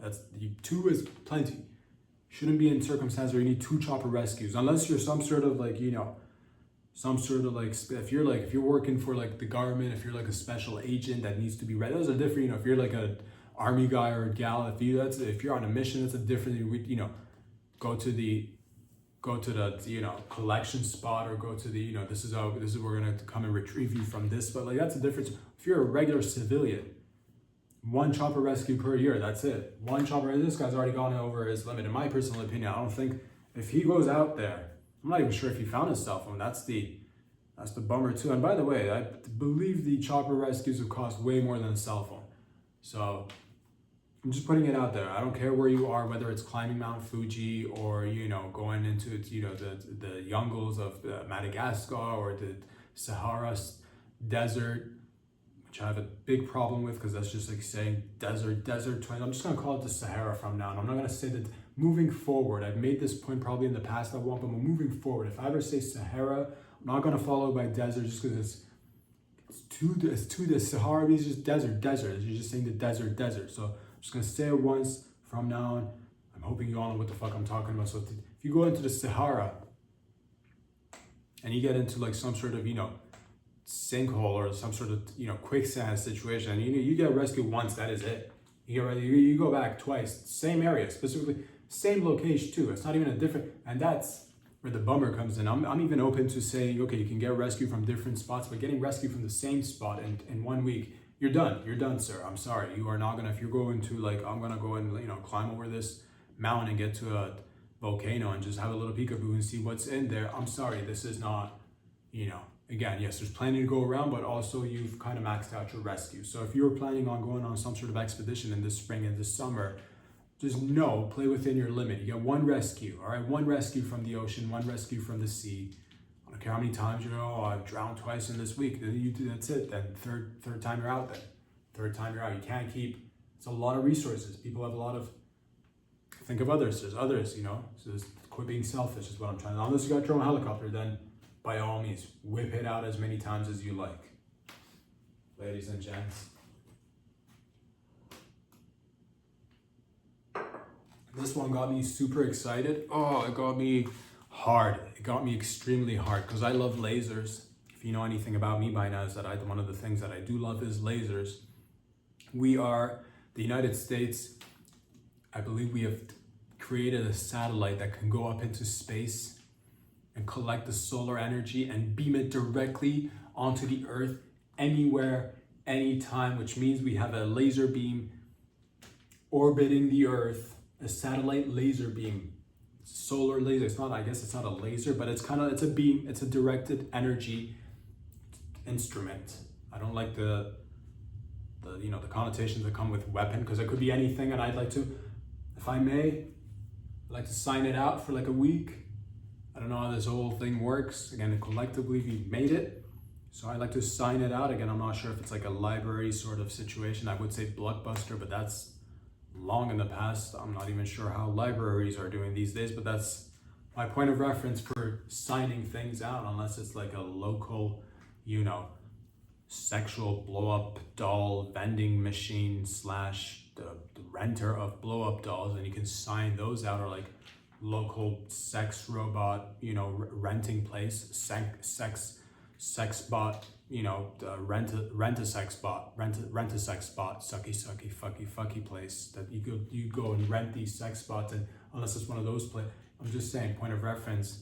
S1: 2 is plenty. Shouldn't be in circumstance where you need 2 chopper rescues, unless you're some sort of if you're working for the government, if you're a special agent that needs to be ready. Those are different. If you're a army guy or a gal, if you're on a mission, that's a different. Go to the collection spot, or go to the this is we're gonna come and retrieve you from this. But that's a difference. If you're a regular civilian, 1 chopper rescue per year, that's it. 1 chopper. This guy's already gone over his limit. In my personal opinion, I don't think if he goes out there, I'm not even sure if he found his cell phone. That's the bummer too. And by the way, I believe the chopper rescues have cost way more than a cell phone. So I'm just putting it out there. I don't care where you are, whether it's climbing Mount Fuji or going into the jungles of Madagascar or the Sahara desert, which I have a big problem with because that's just saying desert. I'm just gonna call it the Sahara from now on. I'm not gonna say that. Moving forward, I've made this point probably in the past at one, but moving forward, if I ever say Sahara, I'm not gonna follow by desert just because it's too the Sahara is just desert. You're just saying the desert. So I'm just gonna say it once from now on. I'm hoping you all know what the fuck I'm talking about. So if you go into the Sahara and you get into some sort of sinkhole or some sort of quicksand situation, and you get rescued once, that is it. You go back twice, same area, specifically same location too. It's not even a different, and that's where the bummer comes in. I'm even open to saying, okay, you can get rescued from different spots, but getting rescued from the same spot in 1 week, you're done, sir. I'm sorry, you are not gonna. If you're going to I'm gonna go and climb over this mountain and get to a volcano and just have a little peekaboo and see what's in there. I'm sorry, this is not. Again, yes, there's plenty to go around, but also you've kind of maxed out your rescue. So if you're planning on going on some sort of expedition in this spring and this summer, just play within your limit. You get 1 rescue, all right? 1 rescue from the ocean, 1 rescue from the sea. I don't care how many times I've drowned twice in this week. Then that's it. Then third time you're out. Then third time you're out. You can't keep. It's a lot of resources. People have a lot of. Think of others. There's others. So quit being selfish is what I'm trying to. Unless you got your own helicopter, then by all means, whip it out as many times as you like. Ladies and gents. This one got me super excited. Oh, it got me hard. It got me extremely hard because I love lasers. If you know anything about me by now, is that one of the things that I do love is lasers. We are the United States. I believe we have created a satellite that can go up into space and collect the solar energy and beam it directly onto the Earth anywhere, anytime, which means we have a laser beam orbiting the Earth, a satellite laser beam, solar laser. I guess it's not a laser, but it's a beam, it's a directed energy instrument. I don't like the connotations that come with weapon, because it could be anything, and I'd like to, if I may, I'd like to sign it out for a week. I don't know how this whole thing works. Again, collectively we made it. So I like to sign it out. Again, I'm not sure if it's like a library sort of situation. I would say Blockbuster, but that's long in the past. I'm not even sure how libraries are doing these days, but that's my point of reference for signing things out, unless it's like a local, you know, sexual blow-up doll vending machine slash the renter of blow-up dolls, and you can sign those out, or like local sex robot, you know, renting place, sex bot, you know, rent a sex bot, sucky fucky place that you go and rent these sex bots, and unless it's one of those I'm just saying, point of reference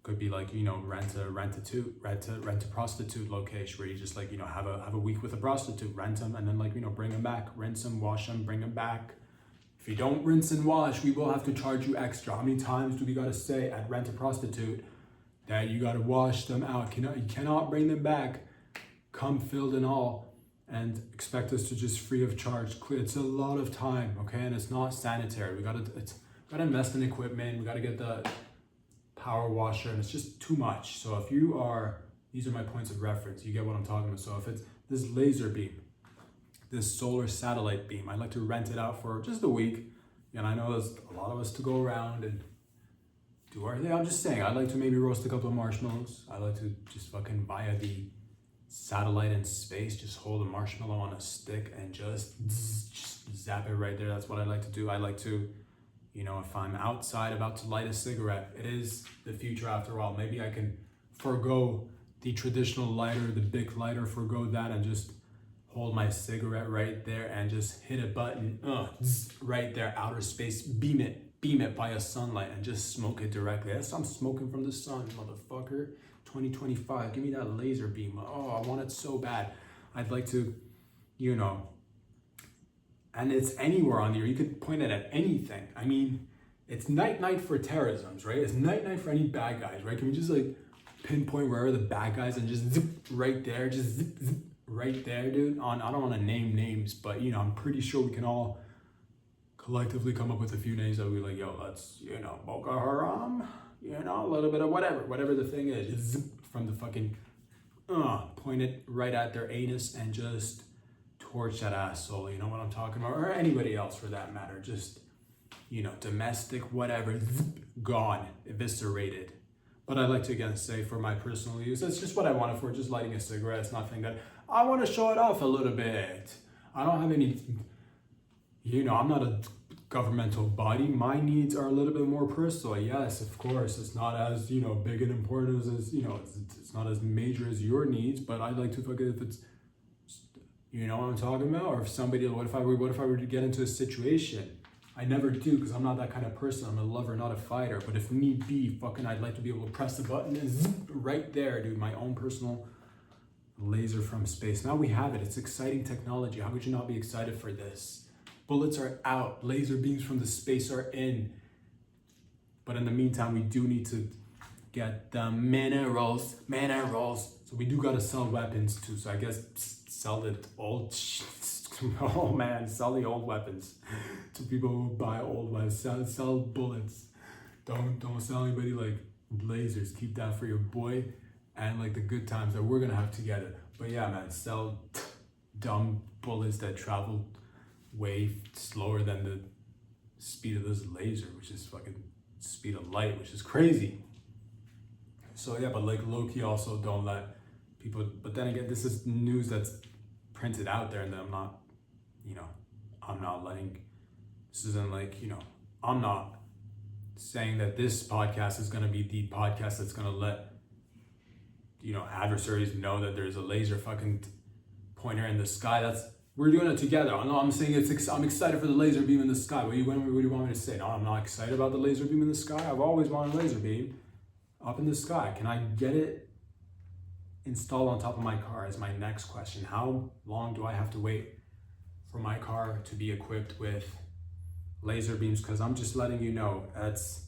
S1: could be like, you know, rent a prostitute location where you just like, you know, have a week with a prostitute, rent them, and then like, you know, bring them back, rinse them, wash them, bring them back. If you don't rinse and wash, we will have to charge you extra. How many times do we gotta say at rent a prostitute that you gotta wash them out? You cannot bring them back, cum filled and all, and expect us to just free of charge. It's a lot of time, okay? And it's not sanitary. We gotta invest in equipment. We gotta get the power washer, and it's just too much. So if you are, these are my points of reference. You get what I'm talking about. So if it's this laser beam, this solar satellite beam, I like to rent it out for just a week. And I know there's a lot of us to go around and do our thing. I'm just saying, I'd like to maybe roast a couple of marshmallows. I like to just fucking via the satellite in space, just hold a marshmallow on a stick and just zap it right there. That's what I like to do. I like to, you know, if I'm outside about to light a cigarette, it is the future after all. Maybe I can forego the traditional lighter, the big lighter, forego that, and just hold my cigarette right there and just hit a button, right there, outer space, beam it via sunlight, and just smoke it directly. That's I'm smoking from the sun, motherfucker. 2025, give me that laser beam. Oh, I want it so bad. I'd like to, you know, and it's anywhere on the earth. You could point it at anything. I mean, it's night for terrorism, right? It's night for any bad guys, right? Can we just like pinpoint where are the bad guys and just zip right there, just zip right there, dude? I don't want to name names, but you know, I'm pretty sure we can all collectively come up with a few names that we like, yo, let's, you know, Boko Haram, you know, a little bit of whatever the thing is, just zip from the fucking, point it right at their anus and just torch that asshole, you know what I'm talking about? Or anybody else for that matter, just, you know, domestic, whatever, gone, eviscerated. But I'd like to again say, for my personal use, that's just what I want it for, just lighting a cigarette. It's nothing that I want to show it off a little bit. I don't have any, you know, I'm not a governmental body. My needs are a little bit more personal. Yes, of course, it's not as, you know, big and important as you know, it's not as major as your needs, but I'd like to fucking, if it's, you know what I'm talking about? Or if somebody, what if I were to get into a situation? I never do, because I'm not that kind of person. I'm a lover, not a fighter. But if need be, fucking, I'd like to be able to press the button and zip right there, dude. My own personal laser from space. Now we have it. It's exciting technology. How could you not be excited for this? Bullets are out. Laser beams from the space are in. But in the meantime, we do need to get the minerals. So we do got to sell weapons too. So I guess sell the old oh man, sell the old weapons to people who buy old weapons. Sell bullets. Don't sell anybody like lasers. Keep that for your boy and like the good times that we're gonna have together. But yeah, man, sell dumb bullets that travel way slower than the speed of this laser, which is fucking speed of light, which is crazy. So yeah, but like low-key also don't let people, but then again, this is news that's printed out there, and that I'm not letting, this isn't like, you know, I'm not saying that this podcast is going to be the podcast that's going to let, you know, adversaries know that there's a laser fucking pointer in the sky. We're doing it together. I'm saying I'm excited for the laser beam in the sky. What do you want me to say? No, I'm not excited about the laser beam in the sky. I've always wanted a laser beam up in the sky. Can I get it installed on top of my car is my next question. How long do I have to wait for my car to be equipped with laser beams? Because I'm just letting you know, that's,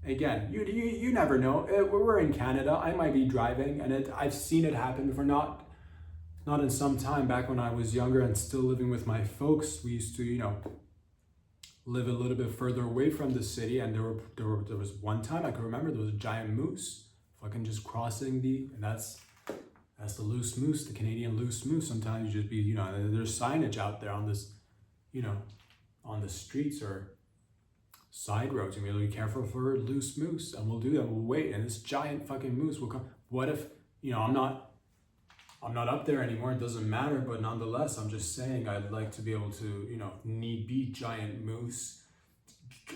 S1: again, you never know. We're in Canada. I might be driving, and I've seen it happen before. Not in some time back when I was younger and still living with my folks. We used to, you know, live a little bit further away from the city, and there was one time I can remember there was a giant moose fucking just crossing and that's the loose moose, the Canadian loose moose. Sometimes you just be, you know, there's signage out there on this, you know, on the streets or side roads. You really be careful for loose moose, and we'll do that. We'll wait, and this giant fucking moose will come. What if, you know, I'm not up there anymore. It doesn't matter, but nonetheless, I'm just saying I'd like to be able to, you know, need be giant moose.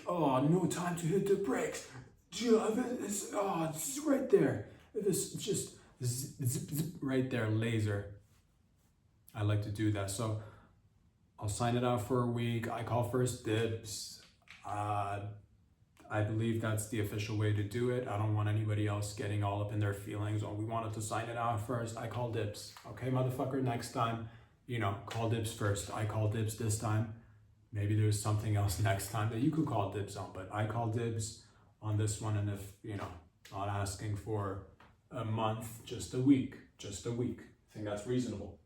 S1: Oh, no time to hit the brakes. It's right there. It's just zip, zip, right there, laser. I like to do that. So I'll sign it out for a week. I call first dibs. I believe that's the official way to do it. I don't want anybody else getting all up in their feelings. Oh, we wanted to sign it out first. I call dibs. Okay, motherfucker, next time, you know, call dibs first. I call dibs this time. Maybe there's something else next time that you could call dibs on, but I call dibs on this one. And if, you know, not asking for a month, just a week. I think that's reasonable.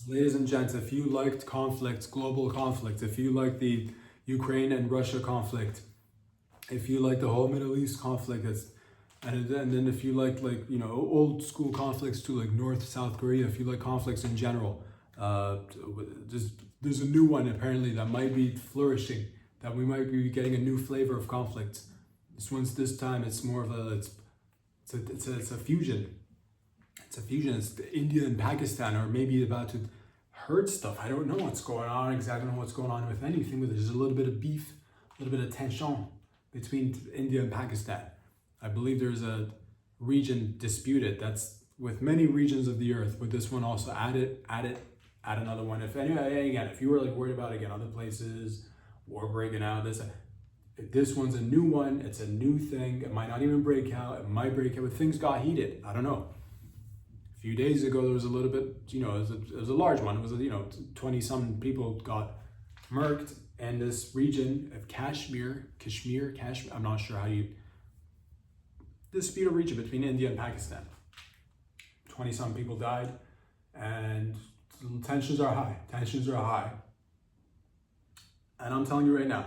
S1: Ladies and gents, if you liked conflicts, global conflicts, if you like the Ukraine and Russia conflict, if you like the whole Middle East conflict, and then if you like you know, old school conflicts too, like North, South Korea, if you like conflicts in general, there's a new one apparently that might be flourishing, that we might be getting a new flavor of conflicts. This time it's more of it's a fusion. It's a fusion. It's India and Pakistan are maybe about to hurt stuff. I don't know what's going on, exactly know what's going on with anything, but there's a little bit of beef, a little bit of tension between India and Pakistan. I believe there's a region disputed. That's with many regions of the earth, but this one also add another one. If you were like worried about again other places, war breaking out, this one's a new one. It's a new thing. It might not even break out. It might break out, but things got heated. I don't know. A few days ago, there was a little bit, you know, it was a large one. It was, you know, 20-some people got murked in this region of Kashmir. I'm not sure how you, disputed region between India and Pakistan. 20-some people died, and tensions are high. And I'm telling you right now,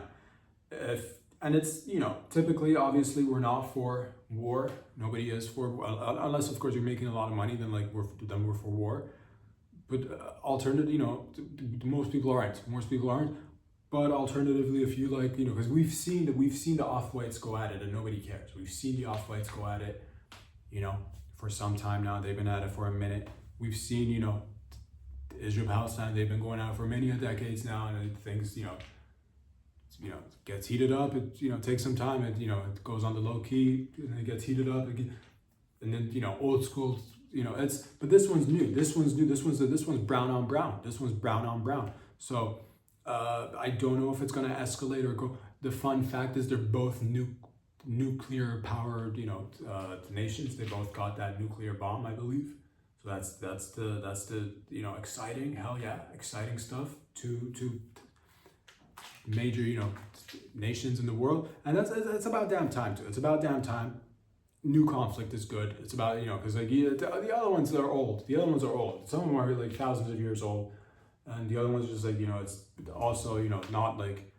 S1: and it's, you know, typically, obviously, we're not for war. Nobody is for, unless of course you're making a lot of money, then we're for war. But alternative, you know, most people aren't. But alternatively, if you like, you know, because we've seen the off-whites go at it, and nobody cares. We've seen the off-whites go at it, you know, for some time now. They've been at it for a minute. We've seen, you know, Israel-Palestine. They've been going at it for many decades now, and things, you know, gets heated up. It, you know, takes some time. It, you know, it goes on the low key, and it gets heated up again. And then, you know, old school, you know, but this one's new. This one's brown on brown. So I don't know if it's going to escalate or go. The fun fact is they're both nuclear powered, you know, nations. They both got that nuclear bomb, I believe. So that's the you know, exciting, hell yeah, exciting stuff. Two major, you know, nations in the world, and it's about damn time too. It's about damn time. New conflict is good. It's about, you know, because like the other ones are old. Some of them are like thousands of years old, and the other ones are just like, you know, it's also, you know, not like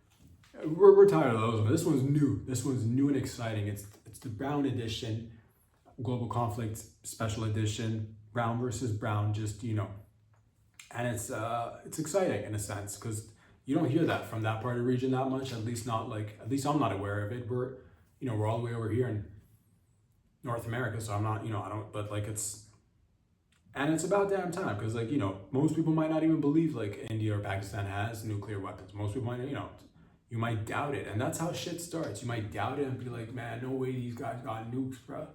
S1: we're tired of those. But this one's new. This one's new and exciting. It's the Brown edition, global conflict special edition, brown versus brown. Just, you know, and it's exciting in a sense because you don't hear that from that part of the region that much. At least I'm not aware of it. We're all the way over here in North America, so I'm not, you know, but like it's about damn time because, like, you know, most people might not even believe like India or Pakistan has nuclear weapons. Most people might, you know, you might doubt it, and that's how shit starts. You might doubt it and be like, man, no way these guys got nukes, bro.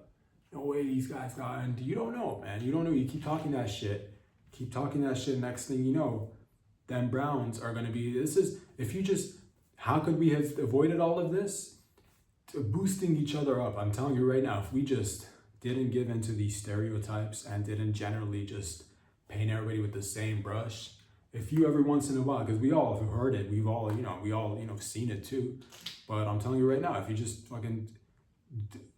S1: No way these guys got, and you don't know, man. You don't know. You keep talking that shit. Next thing you know, then Browns are going to be, how could we have avoided all of this? Boosting each other up. I'm telling you right now, if we just didn't give into these stereotypes and didn't generally just paint everybody with the same brush, if you every once in a while, because we all have heard it, we all, you know, seen it too. But I'm telling you right now, if you just fucking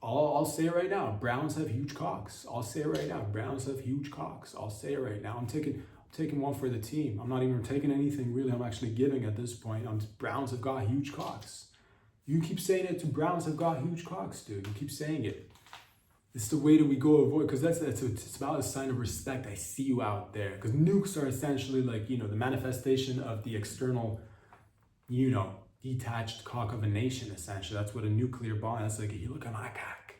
S1: I'll say it right now. Browns have huge cocks. I'll say it right now. Browns have huge cocks. I'll say it right now. I'm taking one for the team. I'm not even taking anything really. I'm actually giving at this point. Browns have got huge cocks. You keep saying it to Browns have got huge cocks, dude. You keep saying it. It's the way that we go avoid, because it's about a sign of respect. I see you out there. Because nukes are essentially like, the manifestation of the external, detached cock of a nation, essentially. That's what a nuclear bomb, that's like, you look at my cock.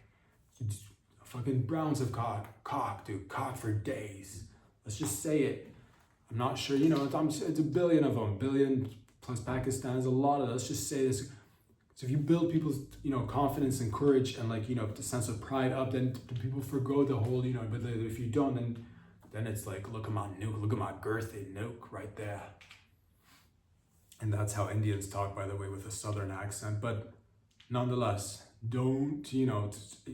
S1: Fucking Browns have cock, dude. Cock for days. Let's just say it. I'm not sure, it's a billion of them. Billion plus Pakistan is a lot of, let's just say this. So if you build people's, confidence and courage and the sense of pride up, then people forgo the whole, but if you don't, then it's like, look at my nuke, look at my girthy nuke right there. And that's how Indians talk, by the way, with a southern accent. But nonetheless, don't,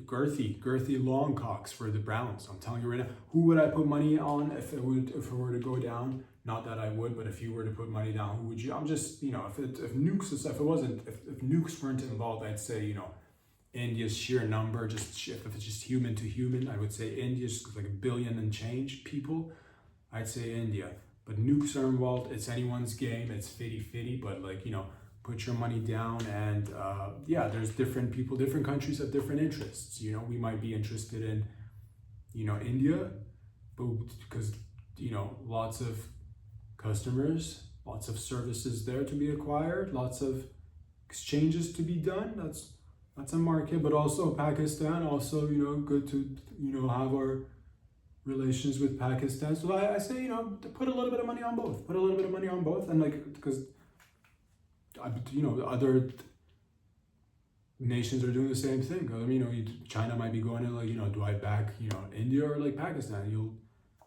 S1: girthy long cocks for the Browns. I'm telling you right now, who would I put money on if it were to go down? Not that I would, but if you were to put money down, who would you? I'm just, if nukes weren't involved, I'd say, India's sheer number, if it's just human to human, I would say India's like 1 billion and change people. I'd say India. But nukes are involved. It's anyone's game. It's 50-50, but put your money down. And there's different people, different countries have different interests. We might be interested in, India, but because, lots of customers, lots of services there to be acquired, lots of exchanges to be done. That's a market, but also Pakistan, also, good to, have our relations with Pakistan. So I say, put a little bit of money on both. Put a little bit of money on both, and because, other nations are doing the same thing. China might be going in do I back, India or Pakistan?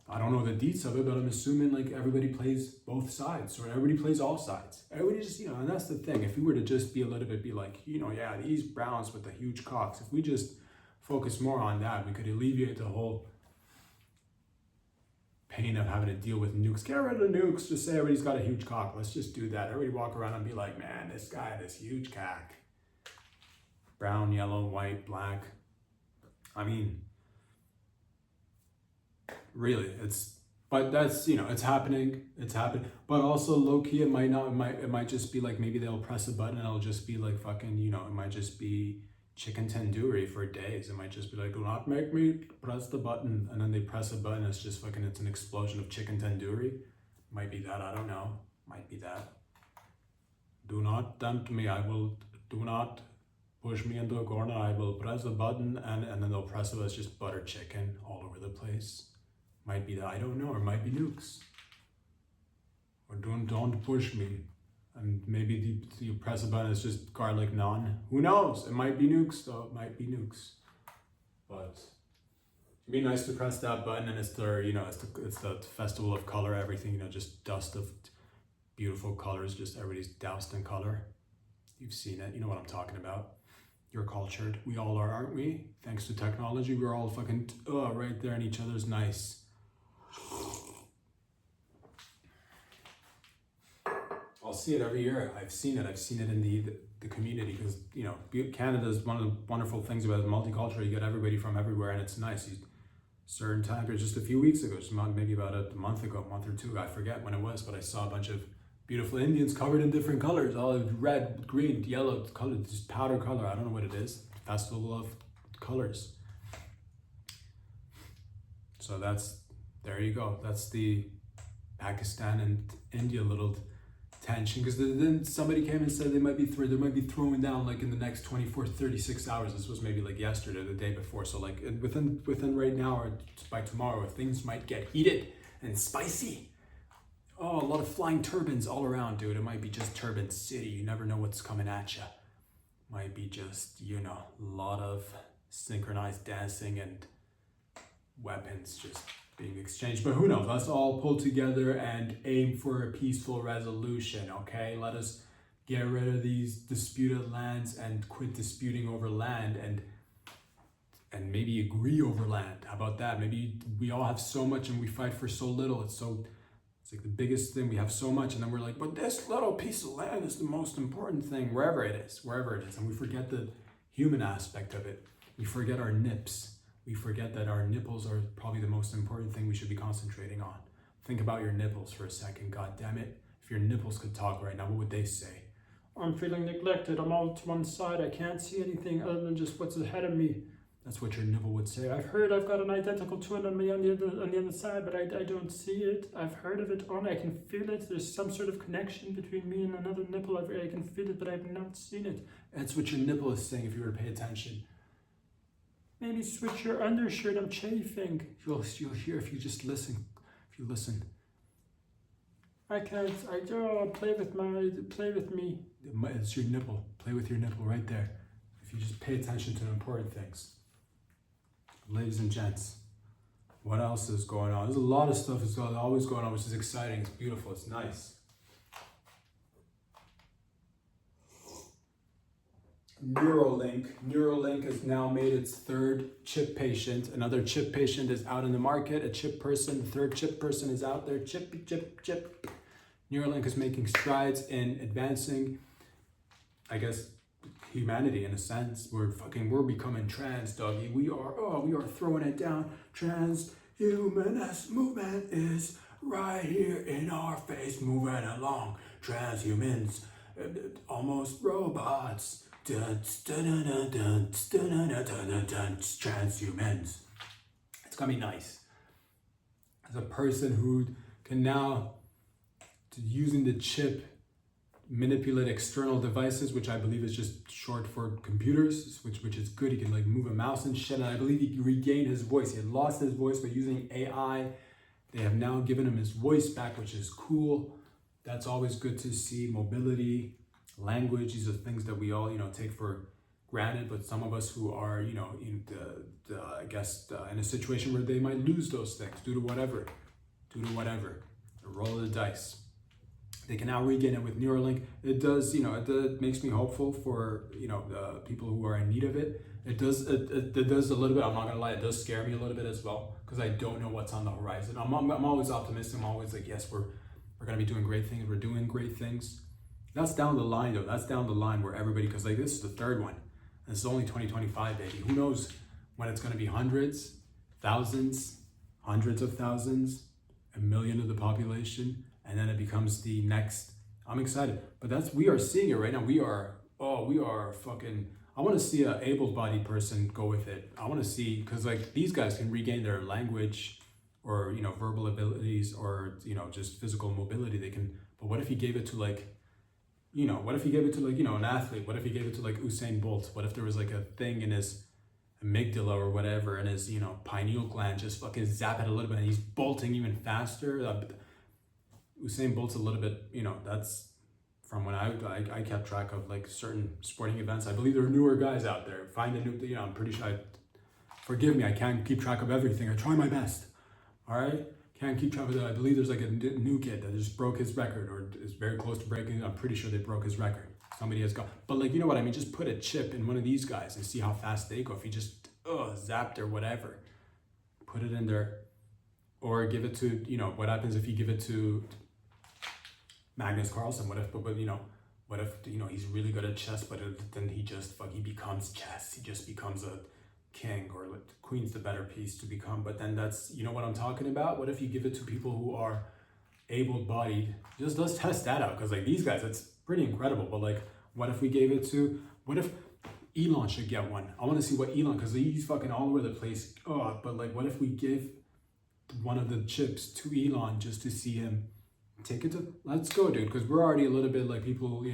S1: I don't know the deets of it, but I'm assuming everybody plays both sides, or everybody plays all sides. Everybody just, and that's the thing. If we were to just be a little bit, these Browns with the huge cocks, if we just focus more on that, we could alleviate the whole pain of having to deal with nukes. Get rid of the nukes. Just say everybody's got a huge cock. Let's just do that. Everybody walk around and be like, man, this guy, this huge cock. Brown, yellow, white, black. I mean, really, but that's, it's happening. But also low key, it might just be maybe they'll press a button and it'll just be fucking, it might just be chicken tandoori for days. It might just be do not make me press the button, and then they press a button, it's just it's an explosion of chicken tandoori. Might be that, I don't know. Might be that. Do not tempt me, do not push me into a corner, I will press a button, and then they'll press it, it's just butter chicken all over the place. Might be that, I don't know, or might be nukes. Or don't push me. And maybe you press a button, it's just garlic naan. Who knows? It might be nukes, though. It might be nukes. But it'd be nice to press that button, and it's the festival of color, everything, just dust of beautiful colors, just everybody's doused in color. You've seen it, you know what I'm talking about. You're cultured. We all are, aren't we? Thanks to technology, we're all fucking right there, and each other's nice. I'll see it every year. I've seen it in the community, because Canada is one of the wonderful things about it, multicultural. You get everybody from everywhere, and it's nice. Certain time, just a few weeks ago, maybe about a month or two, I forget when it was, but I saw a bunch of beautiful Indians covered in different colors, all red, green, yellow, colored, just powder color. I don't know what it is. Festival of colors. So there you go. That's the Pakistan and India little tension, because then somebody came and said they might be throwing down in the next 24 36 hours. This was maybe yesterday or the day before, so within right now or by tomorrow, things might get heated and spicy. A lot of flying turbines all around, dude. It might be just Turbine City. You never know what's coming at you. Might be just a lot of synchronized dancing and weapons just being exchanged, but who knows? Let's all pull together and aim for a peaceful resolution, okay? Let us get rid of these disputed lands and quit disputing over land, and maybe agree over land. How about that? Maybe we all have so much and we fight for so little. It's the biggest thing. We have so much, and then we're but this little piece of land is the most important thing, wherever it is, and we forget the human aspect of it. We forget our nips. We forget that our nipples are probably the most important thing we should be concentrating on. Think about your nipples for a second. God damn it. If your nipples could talk right now, what would they say? I'm feeling neglected. I'm all to one side. I can't see anything other than just what's ahead of me. That's what your nipple would say. I've heard I've got an identical twin on me on the other side, but I don't see it. I've heard of it I can feel it. There's some sort of connection between me and another nipple. I can feel it, but I've not seen it. That's what your nipple is saying if you were to pay attention. Maybe switch your undershirt. I'm chafing. You'll hear if you just listen. If you listen. I can't. Play with me. It's your nipple. Play with your nipple right there. If you just pay attention to the important things. Ladies and gents, what else is going on? There's a lot of stuff that's always going on, which is exciting. It's beautiful. It's nice. Neuralink has now made its third chip patient. Another chip patient is out in the market. A chip person, the third chip person is out there. Chip. Neuralink is making strides in advancing, I guess, humanity in a sense. We're becoming trans, doggy. We are throwing it down. Transhumanist movement is right here in our face, moving along. Transhumans, almost robots. Transhumans. It's gonna be nice. As a person who can now, using the chip, manipulate external devices, which I believe is just short for computers, which is good. He can like move a mouse and shit. And I believe he regained his voice. He had lost his voice, but using AI, they have now given him his voice back, which is cool. That's always good to see. Mobility, language, these are things that we all, take for granted. But some of us who are, in a situation where they might lose those things due to whatever, the roll of the dice. They can now regain it with Neuralink. It does, it makes me hopeful for, the people who are in need of it. It does a little bit, I'm not gonna lie, it does scare me a little bit as well, because I don't know what's on the horizon. I'm always optimistic. I'm always like, yes, we're gonna be doing great things. We're doing great things. That's down the line though. That's down the line where everybody, because like this is the third one. And this is only 2025, baby. Who knows when it's gonna be hundreds, thousands, hundreds of thousands, a million of the population. And then it becomes the next. I'm excited, but we are seeing it right now. We are fucking. I want to see an able-bodied person go with it. I want to see, because like these guys can regain their language, or verbal abilities, or just physical mobility. They can. But what if he gave it to like, what if he gave it to like an athlete? What if he gave it to like Usain Bolt? What if there was like a thing in his amygdala or whatever, and his pineal gland just fucking zap it a little bit, and he's bolting even faster. Usain Bolt's a little bit, that's from when I kept track of like certain sporting events. I believe there are newer guys out there. Find a new, I'm pretty sure, forgive me, I can't keep track of everything. I try my best, all right? Can't keep track of that. I believe there's like a new kid that just broke his record, or is very close to breaking it. I'm pretty sure they broke his record. Somebody has got, but like, you know what I mean? Just put a chip in one of these guys and see how fast they go. If you just zapped or whatever, put it in there, or give it to, what happens if you give it to Magnus Carlsen? What if he's really good at chess, but then he becomes chess. He just becomes a king, or like, queen's the better piece to become. But then that's, what I'm talking about. What if you give it to people who are able-bodied? Just let's test that out, because like these guys, it's pretty incredible. But like, what if we gave it to? What if Elon should get one? I want to see what Elon, because he's fucking all over the place. But like, what if we give one of the chips to Elon just to see him? Take it to, let's go, dude, because we're already a little bit like people,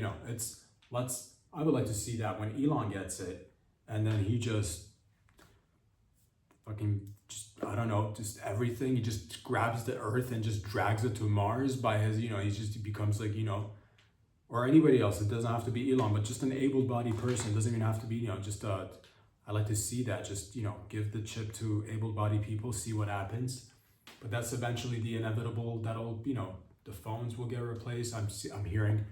S1: I would like to see that when Elon gets it, and then he just fucking, I don't know, just everything, he just grabs the earth and just drags it to Mars by his, he becomes like, or anybody else. It doesn't have to be Elon, but just an able-bodied person. It doesn't even have to be, I like to see that, just, give the chip to able-bodied people, see what happens. But that's eventually the inevitable, that'll, the phones will get replaced. I'm hearing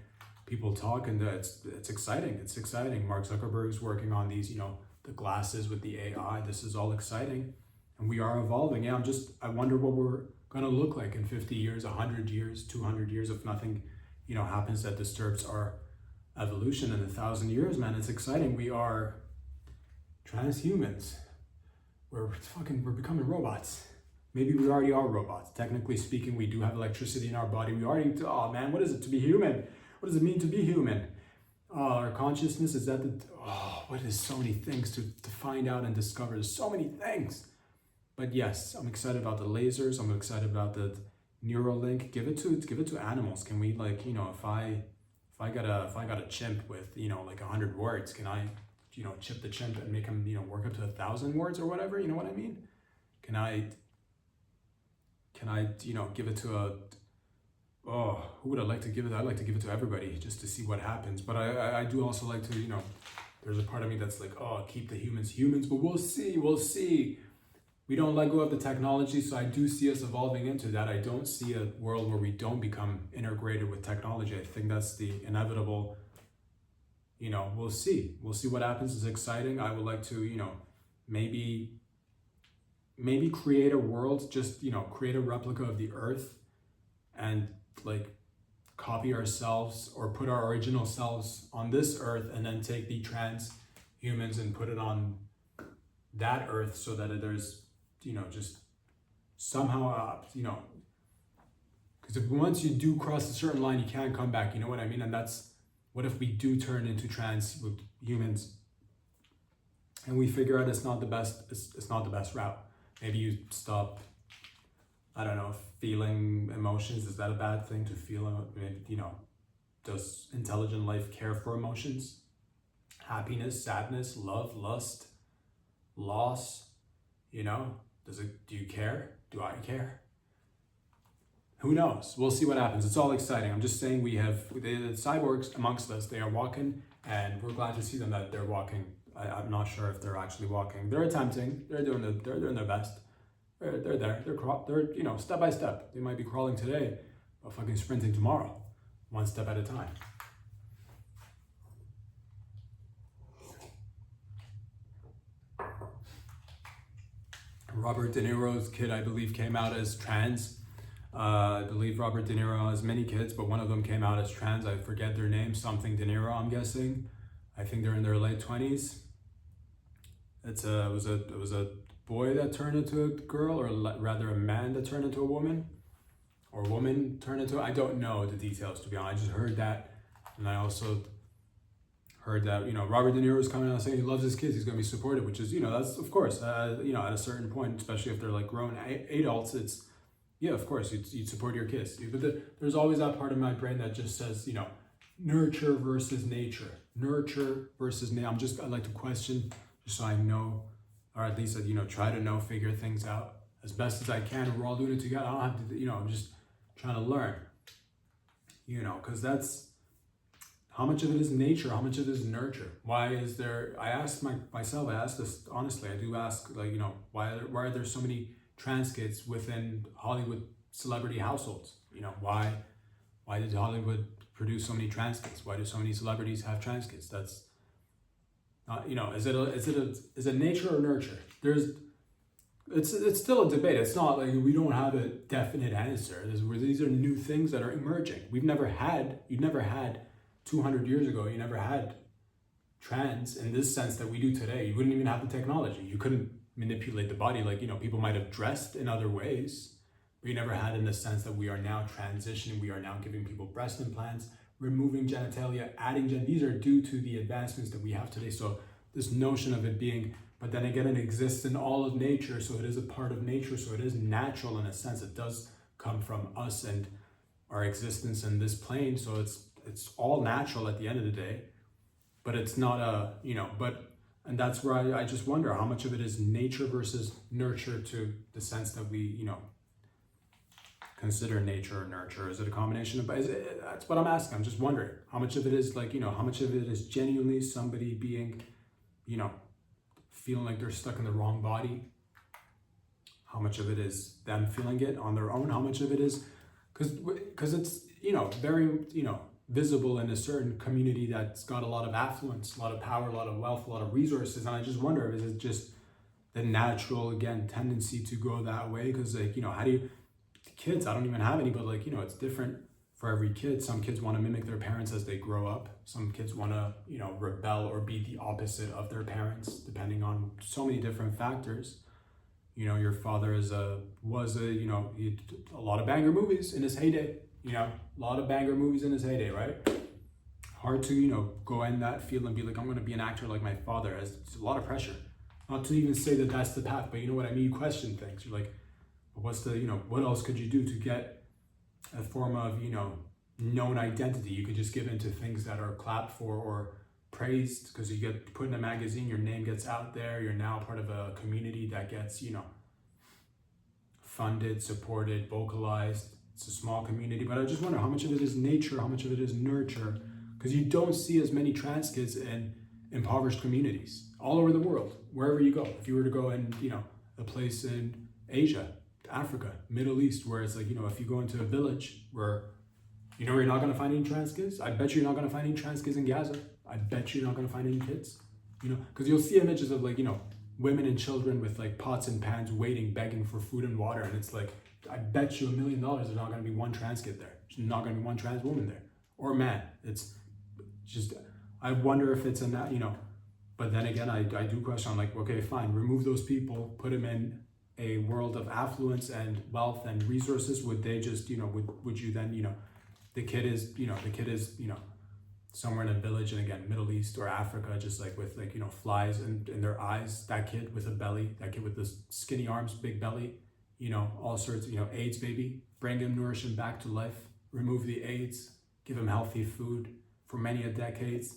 S1: people talk, and it's exciting. It's exciting. Mark Zuckerberg's working on these, the glasses with the AI. This is all exciting, and we are evolving. Yeah, I wonder what we're gonna look like in 50 years, 100 years, 200 years, if nothing, happens that disturbs our evolution in 1,000 years, man. It's exciting. We are transhumans. We're becoming robots. Maybe we already are robots. Technically speaking, we do have electricity in our body. We already, oh man, what is it to be human? What does it mean to be human? Our consciousness, is that what is so many things to find out and discover. There's so many things. But yes, I'm excited about the lasers. I'm excited about the Neuralink. Give it to animals. Can we, like, you know, if I got a chimp with, you know, like 100 words, can I, you know, chip the chimp and make him, you know, work up to 1,000 words or whatever? You know what I mean? Can I, you know, give it to who would I like to give it? I'd like to give it to everybody just to see what happens. But I do also like to, you know, there's a part of me that's like, oh, keep the humans, but we'll see. We don't let go of the technology, so I do see us evolving into that. I don't see a world where we don't become integrated with technology. I think that's the inevitable, you know, we'll see. We'll see what happens. It's exciting. I would like to, you know, maybe create a world, just, you know, create a replica of the Earth and like copy ourselves or put our original selves on this Earth and then take the transhumans and put it on that Earth so that there's, you know, just somehow, you know, because if once you do cross a certain line, you can't come back, you know what I mean? And that's, what if we do turn into transhumans and we figure out it's not the best route? Maybe you stop, I don't know, feeling emotions. Is that a bad thing to feel? You know, does intelligent life care for emotions? Happiness, sadness, love, lust, loss, you know? Do you care? Do I care? Who knows? We'll see what happens. It's all exciting. I'm just saying the cyborgs amongst us, they are walking, and we're glad to see them that they're walking. I'm not sure if they're actually walking. They're attempting. They're doing their best. They're there. They're you know, step by step. They might be crawling today, but fucking sprinting tomorrow, one step at a time. Robert De Niro's kid, I believe, came out as trans. I believe Robert De Niro has many kids, but one of them came out as trans. I forget their name. Something De Niro, I'm guessing. I think they're in their late 20s. It was a boy that turned into a girl, or rather a man that turned into a woman, or woman turned into. I don't know the details, to be honest. I just heard that, and I also heard that, you know, Robert De Niro is coming out saying he loves his kids. He's going to be supportive, which is, you know, that's of course, you know, at a certain point, especially if they're like grown adults, it's, yeah, of course, you'd support your kids. But there's always that part of my brain that just says, you know, nurture versus nature. Nurture versus nature. I like to question, just so I know, or at least, you know, try to figure things out as best as I can. We're all doing it together. I don't have to, you know, I'm just trying to learn, you know, because that's, how much of it is nature? How much of it is nurture? Why is there, I asked myself, I asked this, honestly, I do ask, like, you know, why are there so many trans kids within Hollywood celebrity households? You know, why did Hollywood produce so many trans kids? Why do so many celebrities have trans kids? That's not, you know, is it nature or nurture? It's still a debate. It's not like we don't have a definite answer. These are new things that are emerging. You'd never had 200 years ago, you never had trans in this sense that we do today. You wouldn't even have the technology. You couldn't manipulate the body. Like, you know, people might have dressed in other ways, but you never had in the sense that we are now transitioning. We are now giving people breast implants, removing genitalia, adding these are due to the advancements that we have today. So this notion of it being, but then again, it exists in all of nature. So it is a part of nature. So it is natural in a sense. It does come from us and our existence in this plane. So it's all natural at the end of the day, but it's not you know, and that's where I just wonder how much of it is nature versus nurture, to the sense that we, you know, consider nature or nurture. Is it a combination of, that's what I'm asking. I'm just wondering how much of it is, like, you know, how much of it is genuinely somebody being, you know, feeling like they're stuck in the wrong body? How much of it is them feeling it on their own? How much of it is, because it's, you know, very, you know, visible in a certain community that's got a lot of affluence, a lot of power, a lot of wealth, a lot of resources. And I just wonder, is it just the natural, again, tendency to go that way? Because, like, you know, how do you, kids, I don't even have any, but, like, you know, it's different for every kid. Some kids want to mimic their parents as they grow up. Some kids want to, rebel or be the opposite of their parents, depending on so many different factors. Your father was he did a lot of banger movies in his heyday. A lot of banger movies in his heyday, right? Hard to, go in that field and be like, I'm going to be an actor like my father. It's a lot of pressure. Not to even say that that's the path, but you know what I mean? You question things. You're like, what's the, what else could you do to get a form of, known identity? You could just give into things that are clapped for or praised because you get put in a magazine, your name gets out there, you're now part of a community that gets, funded, supported, vocalized. It's a small community, but I just wonder how much of it is nature, how much of it is nurture, because you don't see as many trans kids in impoverished communities all over the world, wherever you go. If you were to go in, a place in Asia, Africa, Middle East, where it's like, if you go into a village where, you're not going to find any trans kids. I bet you're not going to find any trans kids in Gaza. I bet you're not going to find any kids, because you'll see images of like, women and children with like pots and pans waiting, begging for food and water. And it's like, I bet you $1 million there's not going to be one trans kid there. There's not going to be one trans woman there or man. It's just, I wonder if it's in that, but then again, I do question, I'm like, okay, fine, remove those people, put them in a world of affluence and wealth and resources. Would they just, would you then, the kid is, somewhere in a village, and again, Middle East or Africa, just like with like, flies in their eyes, that kid with a belly, that kid with the skinny arms, big belly, all sorts, AIDS baby, bring him, nourish him back to life, remove the AIDS, give him healthy food for many a decades.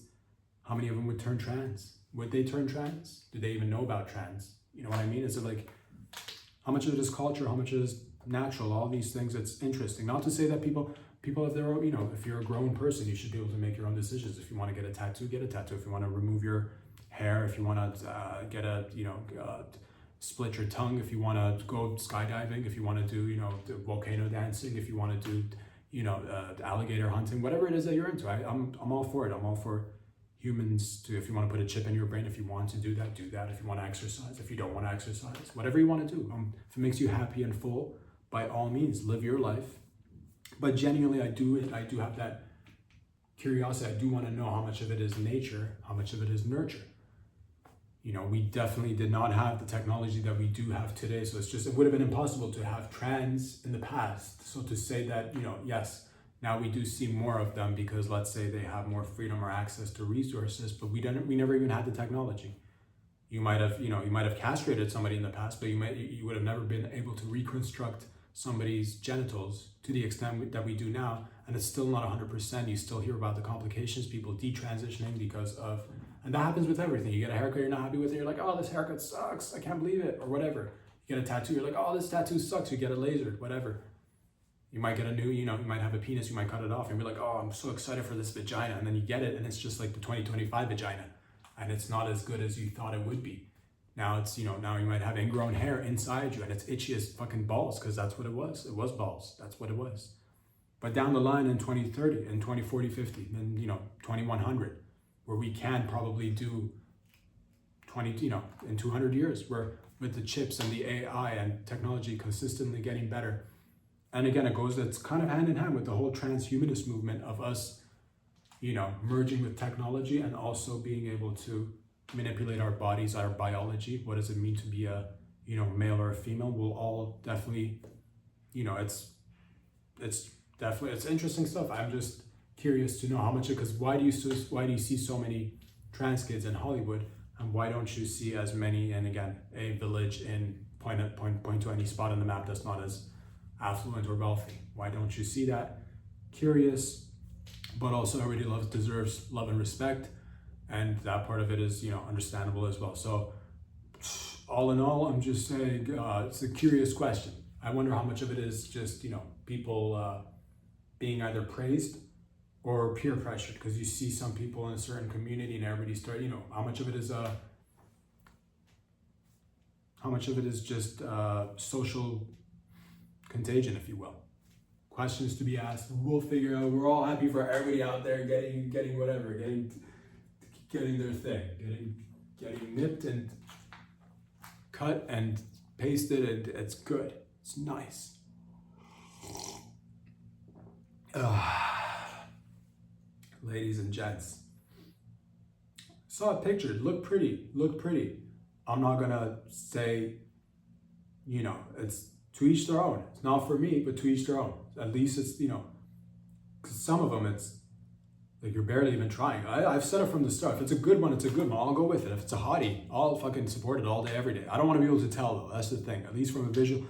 S1: How many of them would turn trans? Would they turn trans? Do they even know about trans? You know what I mean? Is it like, how much of it is culture? How much is natural? All these things, it's interesting. Not to say that people have their own, if you're a grown person, you should be able to make your own decisions. If you want to get a tattoo, get a tattoo. If you want to remove your hair, if you want to get a, split your tongue, if you want to go skydiving, if you want to do, volcano dancing, if you want to do, alligator hunting, whatever it is that you're into, I'm all for it. I'm all for humans to, if you want to put a chip in your brain, if you want to do that, do that. If you want to exercise, if you don't want to exercise, whatever you want to do. If it makes you happy and full, by all means, live your life. But genuinely, I do have that curiosity. I do want to know how much of it is nature, how much of it is nurture. We definitely did not have the technology that we do have today. So it would have been impossible to have trans in the past. So to say that, yes, now we do see more of them because let's say they have more freedom or access to resources, but we never even had the technology. You might have castrated somebody in the past, but you would have never been able to reconstruct somebody's genitals to the extent that we do now, and it's still not 100%. You still hear about the complications, people detransitioning because of, and that happens with everything. You get a haircut, you're not happy with it, you're like, oh, this haircut sucks, I can't believe it, or whatever. You get a tattoo, you're like, oh, this tattoo sucks, you get it lasered, whatever. You might get a new, you might have a penis, you might cut it off, and be like, oh, I'm so excited for this vagina, and then you get it, and it's just like the 2025 vagina, and it's not as good as you thought it would be. Now it's, now you might have ingrown hair inside you and it's itchy as fucking balls because that's what it was. It was balls. That's what it was. But down the line in 2030, in 2040, 50, then, 2100, where we can probably do in 200 years, where with the chips and the AI and technology consistently getting better. And again, it's kind of hand in hand with the whole transhumanist movement of us, merging with technology and also being able to manipulate our bodies, our biology. What does it mean to be a, male or a female? We'll all definitely, it's interesting stuff. I'm just curious to know how much, because why do you see so many trans kids in Hollywood, and why don't you see as many in, again, a village in point to any spot on the map that's not as affluent or wealthy? Why don't you see that? Curious, but also everybody deserves love and respect. And that part of it is, understandable as well. So all in all, I'm just saying, it's a curious question. I wonder how much of it is just, people being either praised or peer pressured, because you see some people in a certain community and everybody start, how much of it is just social contagion, if you will. Questions to be asked. We'll figure out. We're all happy for everybody out there getting whatever, getting their thing, getting nipped and cut and pasted, and it's good. It's nice. Ladies and gents, saw a picture, looked pretty. I'm not gonna say, it's to each their own. It's not for me, but to each their own. At least it's, because some of them it's like you're barely even trying. I've said it from the start. If it's a good one, it's a good one. I'll go with it. If it's a hottie, I'll fucking support it all day, every day. I don't want to be able to tell though. That's the thing. At least from a visual,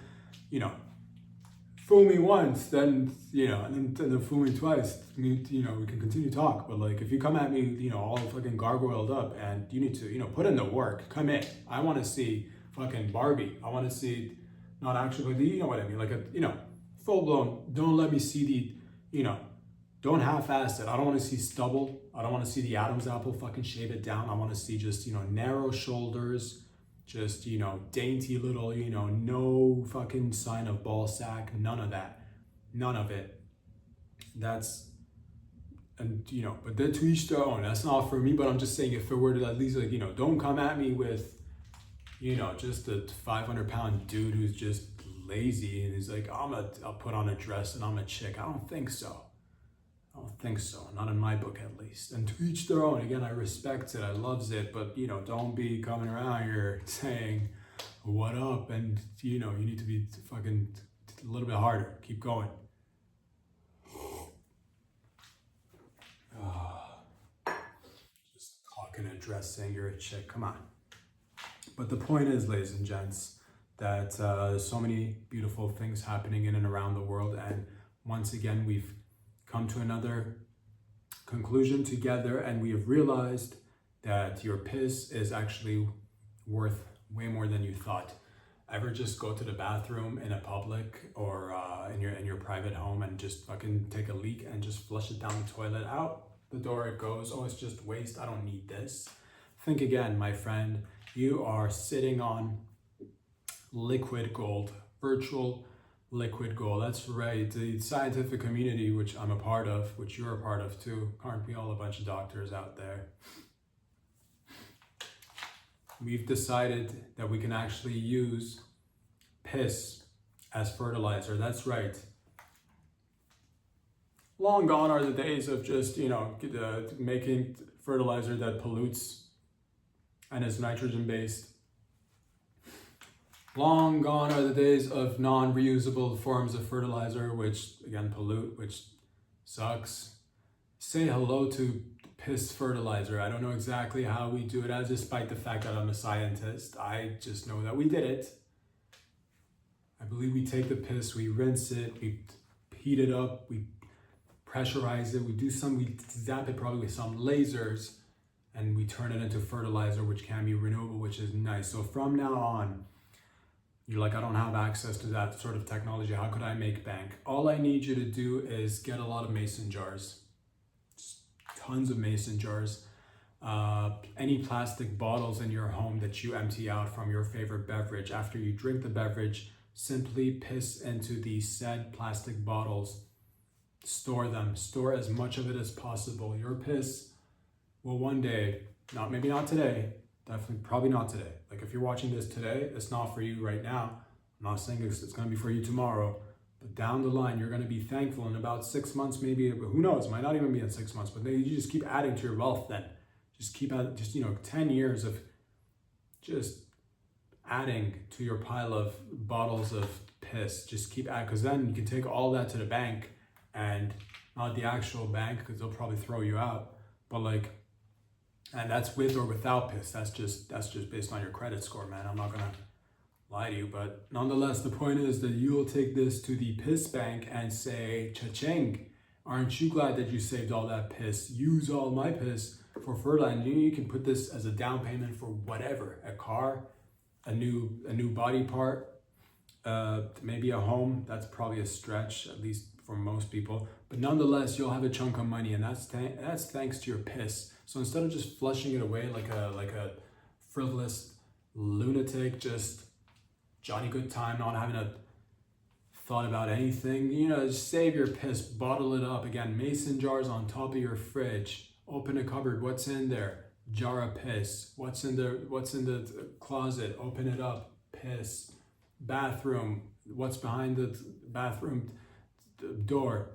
S1: fool me once, then and then fool me twice. We can continue to talk. But like, if you come at me, all fucking gargoyled up, and you need to, put in the work. Come in. I want to see fucking Barbie. I want to see, not actually, you know what I mean, like a, full blown. Don't let me see the, don't half-ass it. I don't want to see stubble. I don't want to see the Adam's apple. Fucking shave it down. I want to see just narrow shoulders. Just, dainty little, no fucking sign of ball sack, none of that. None of it. That's, and, but then to each their own. That's not for me, but I'm just saying if it were to at least, like, don't come at me with, just a 500-pound dude who's just lazy and he's like, I'll put on a dress and I'm a chick. I don't think so. Not in my book, at least. And to each their own. Again, I respect it. I loves it. But, don't be coming around here saying, what up? And, you need to be fucking a little bit harder. Keep going. Just talking a dress saying you're a chick. Come on. But the point is, ladies and gents, that there's so many beautiful things happening in and around the world. And once again, we've come to another conclusion together, and we have realized that your piss is actually worth way more than you thought. Ever just go to the bathroom in a public or in your private home and just fucking take a leak and just flush it down the toilet, out the door it goes? Oh, it's just waste. I don't need this. Think again, my friend. You are sitting on liquid gold, virtual liquid gold. That's right. The scientific community, which I'm a part of, which you're a part of too. Aren't we all a bunch of doctors out there? We've decided that we can actually use piss as fertilizer. That's right. Long gone are the days of just, making fertilizer that pollutes and is nitrogen based. Long gone are the days of non-reusable forms of fertilizer, which again pollute, which sucks. Say hello to piss fertilizer. I don't know exactly how we do it, despite the fact that I'm a scientist. I just know that we did it. I believe we take the piss, we rinse it, we heat it up, we pressurize it, we zap it probably with some lasers, and we turn it into fertilizer, which can be renewable, which is nice. So from now on, you're like, I don't have access to that sort of technology. How could I make bank? All I need you to do is get a lot of mason jars. Just tons of mason jars. Any plastic bottles in your home that you empty out from your favorite beverage. After you drink the beverage, simply piss into these said plastic bottles. Store them. Store as much of it as possible. Your piss will one day, maybe not today, definitely, probably not today. Like if you're watching this today, it's not for you right now. I'm not saying it's going to be for you tomorrow, but down the line, you're going to be thankful in about 6 months, maybe, who knows, might not even be in 6 months, but then you just keep adding to your wealth then. Just keep adding, 10 years of just adding to your pile of bottles of piss. Just keep adding, because then you can take all that to the bank, and not the actual bank, because they'll probably throw you out, but like, and that's with or without piss. That's just based on your credit score, man. I'm not gonna lie to you, but nonetheless, the point is that you'll take this to the piss bank and say, cha-ching, aren't you glad that you saved all that piss? Use all my piss for fertilizer. You can put this as a down payment for whatever, a car, a new body part, maybe a home. That's probably a stretch, at least for most people. But nonetheless, you'll have a chunk of money, and that's thanks to your piss. So instead of just flushing it away like a frivolous lunatic, just Johnny Good Time, not having a thought about anything, just save your piss, bottle it up. Again, mason jars on top of your fridge. Open a cupboard. What's in there? Jar of piss. What's in the closet? Open it up. Piss. Bathroom. What's behind the bathroom door,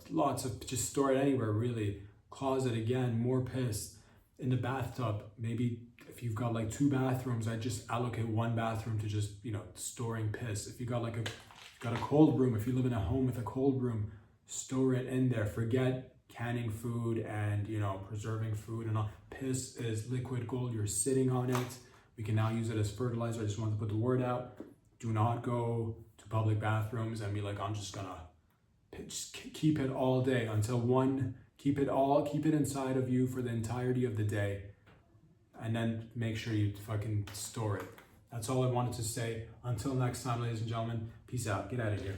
S1: just store it anywhere really. Closet again, more piss. In the bathtub, maybe if you've got like 2 bathrooms, I just allocate 1 bathroom to just, storing piss. If you got got a cold room, if you live in a home with a cold room, store it in there. Forget canning food and, preserving food and all. Piss is liquid gold. You're sitting on it. We can now use it as fertilizer. I just wanted to put the word out. Do not go to public bathrooms and be like, I'm just gonna just keep it all day until keep it inside of you for the entirety of the day. And then make sure you fucking store it. That's all I wanted to say. Until next time, ladies and gentlemen, peace out. Get out of here.